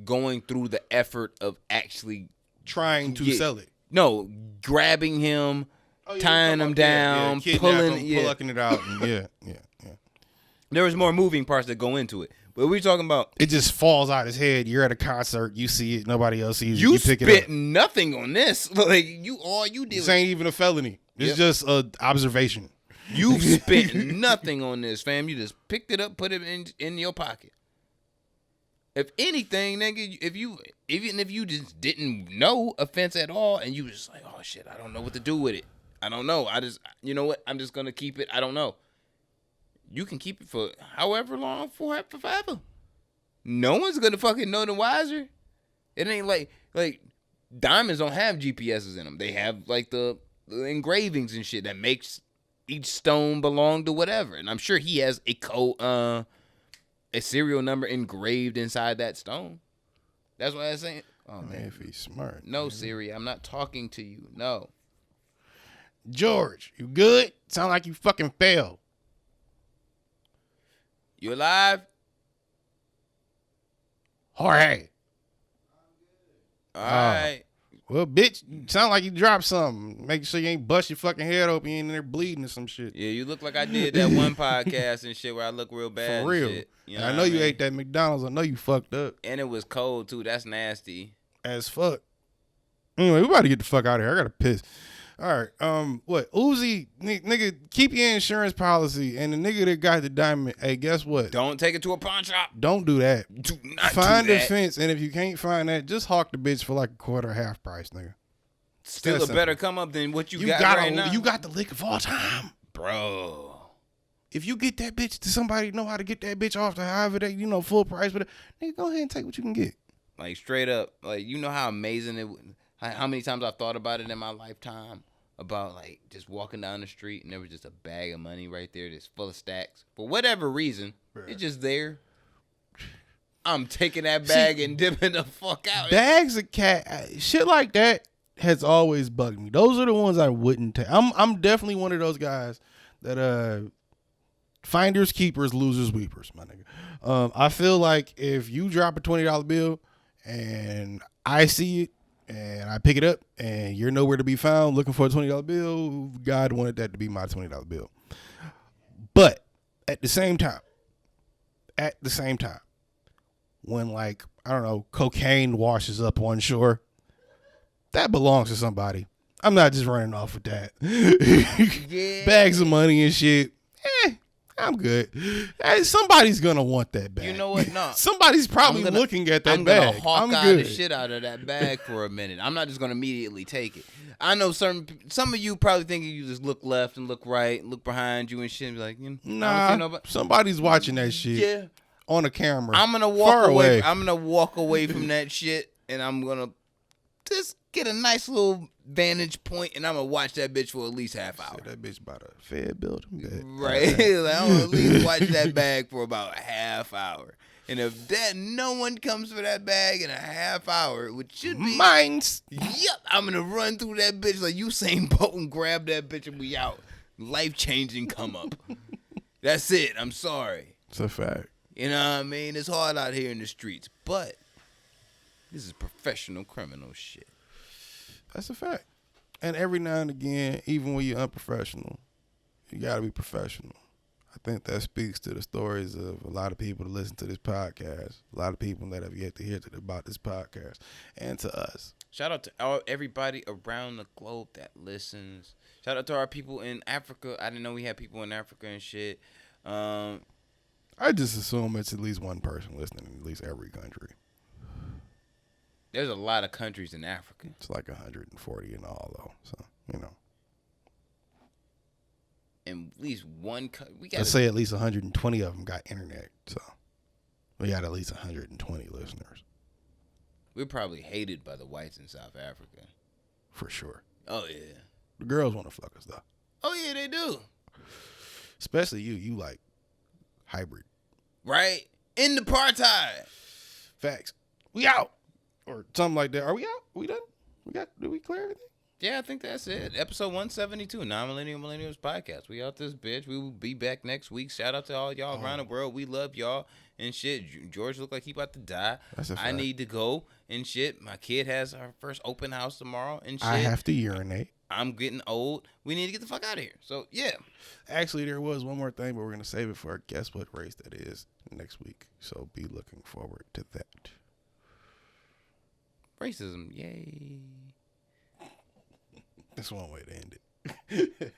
C: going through the effort of actually
B: Trying to sell it.
C: No, grabbing him, tying him down, pulling
B: it out. And yeah.
C: There was more moving parts that go into it. But we talking about
B: It just falls out his head. You're at a concert, you see it, nobody else sees it.
C: you
B: Pick it up.
C: spit nothing on this. Like all you did
B: This ain't even a felony. It's just an observation.
C: you spent nothing on this, fam. You just picked it up, put it in your pocket. If anything, nigga, even if you just didn't know offense at all, and you was just like, oh shit, I don't know what to do with it. I don't know. You know what? I'm just gonna keep it. I don't know. You can keep it for however long, for forever. No one's gonna fucking know the wiser. It ain't like diamonds don't have GPSs in them. They have like the engravings and shit that makes each stone belong to whatever. And I'm sure he has a serial number engraved inside that stone. That's what I'm saying. Oh man,
B: if he's smart.
C: no, Siri, I'm not talking to you. No.
B: George, you good? Sound like you fucking failed.
C: You alive?
B: Jorge.
C: All right.
B: Well, bitch, you sound like you dropped something. Make sure you ain't bust your fucking head open. You ain't in there bleeding or some shit.
C: Yeah, you look like I did that one podcast and shit where I look real bad.
B: For real.
C: And shit. You
B: I
C: what
B: know you
C: mean?
B: ate that McDonald's. I know you fucked up
C: And it was cold too. That's nasty.
B: as fuck. Anyway, we about to get the fuck out of here. I gotta piss. All right. What? Uzi, nigga, keep your insurance policy. And the nigga that got the diamond, hey, guess what?
C: Don't take it to a pawn shop.
B: Don't do that.
C: Do not
B: Find
C: do
B: a
C: that.
B: fence, and if you can't find that, just hawk the bitch for like a quarter, half price, nigga.
C: Still
B: That's
C: a better
B: simple.
C: come up than what you
B: You
C: got
B: got
C: right now.
B: you got the lick of all time,
C: bro.
B: If you get that bitch to somebody know how to get that bitch off to however they full price, but nigga, go ahead and take what you can get.
C: Like straight up, like you know how amazing it. How many times I've thought about it in my lifetime about like just walking down the street and there was just a bag of money right there that's full of stacks for whatever reason.
B: Bruh.
C: It's just there. I'm taking that bag and dipping the fuck out.
B: Bags of cat shit like that has always bugged me. Those are the ones I wouldn't take. I'm definitely one of those guys that Finders, keepers, losers, weepers, my nigga. I feel like if you drop a $20 bill and I see it and I pick it up and you're nowhere to be found looking for a $20 bill, God wanted that to be my $20 bill. But at the same time, when like, I don't know, cocaine washes up on shore, that belongs to somebody. I'm not just running off with that.
C: Yeah.
B: Bags of money and shit. I'm good. Hey, somebody's gonna want that bag.
C: You know what? No.
B: Somebody's probably looking at that bag.
C: I'm gonna hawk eye
B: good.
C: the shit out of that bag for a minute. I'm not just gonna immediately take it. I know some of you probably think you just look left and look right, look behind you and shit, and be like, I don't see nobody.
B: Somebody's watching that shit.
C: Yeah.
B: On a camera.
C: I'm gonna walk away. I'm gonna walk away from that shit, and I'm gonna just get a nice little vantage point, and I'm gonna watch that bitch for at least half hour.
B: That bitch about a Fed building.
C: Right. Like, I'm gonna at least watch that bag for about a half hour. And if no one comes for that bag in a half hour, which should be
B: mines.
C: Yep, I'm gonna run through that bitch like Usain Bolt and grab that bitch and we out. Life changing come up. That's it. I'm sorry.
B: It's a fact.
C: You know what I mean? It's hard out here in the streets, but this is professional criminal shit.
B: That's a fact. And every now and again, even when you're unprofessional, you gotta be professional. I think that speaks to the stories of a lot of people that listen to this podcast, a lot of people that have yet to hear about this podcast, and to us.
C: Shout out to everybody around the globe that listens. Shout out to our people in Africa. I didn't know we had people in Africa and shit.
B: I just assume it's at least one person listening in at least every country.
C: There's a lot of countries in Africa.
B: It's like 140 in all, though. So, you know.
C: And at least one
B: Let's say at least 120 of them got internet. So, we got at least 120 listeners.
C: We're probably hated by the whites in South Africa.
B: For sure.
C: Oh, yeah.
B: The girls want to fuck us, though.
C: Oh, yeah, they do.
B: Especially you. You like hybrid.
C: Right? In the apartheid.
B: Facts. We out. Or something like that. Are we out? We done? Did we clear everything?
C: Yeah, I think that's it. Episode 172, Non-Millennial Millennials Podcast. We out this bitch. We will be back next week. Shout out to all y'all around the world. We love y'all and shit. George look like he about to die.
B: That's a fact.
C: I need to go and shit. My kid has her first open house tomorrow and shit.
B: I have to urinate.
C: I'm getting old. We need to get the fuck out of here. So, yeah.
B: Actually, there was one more thing, but we're going to save it for our guess what race that is next week. So be looking forward to that.
C: Racism, yay.
B: That's one way to end it.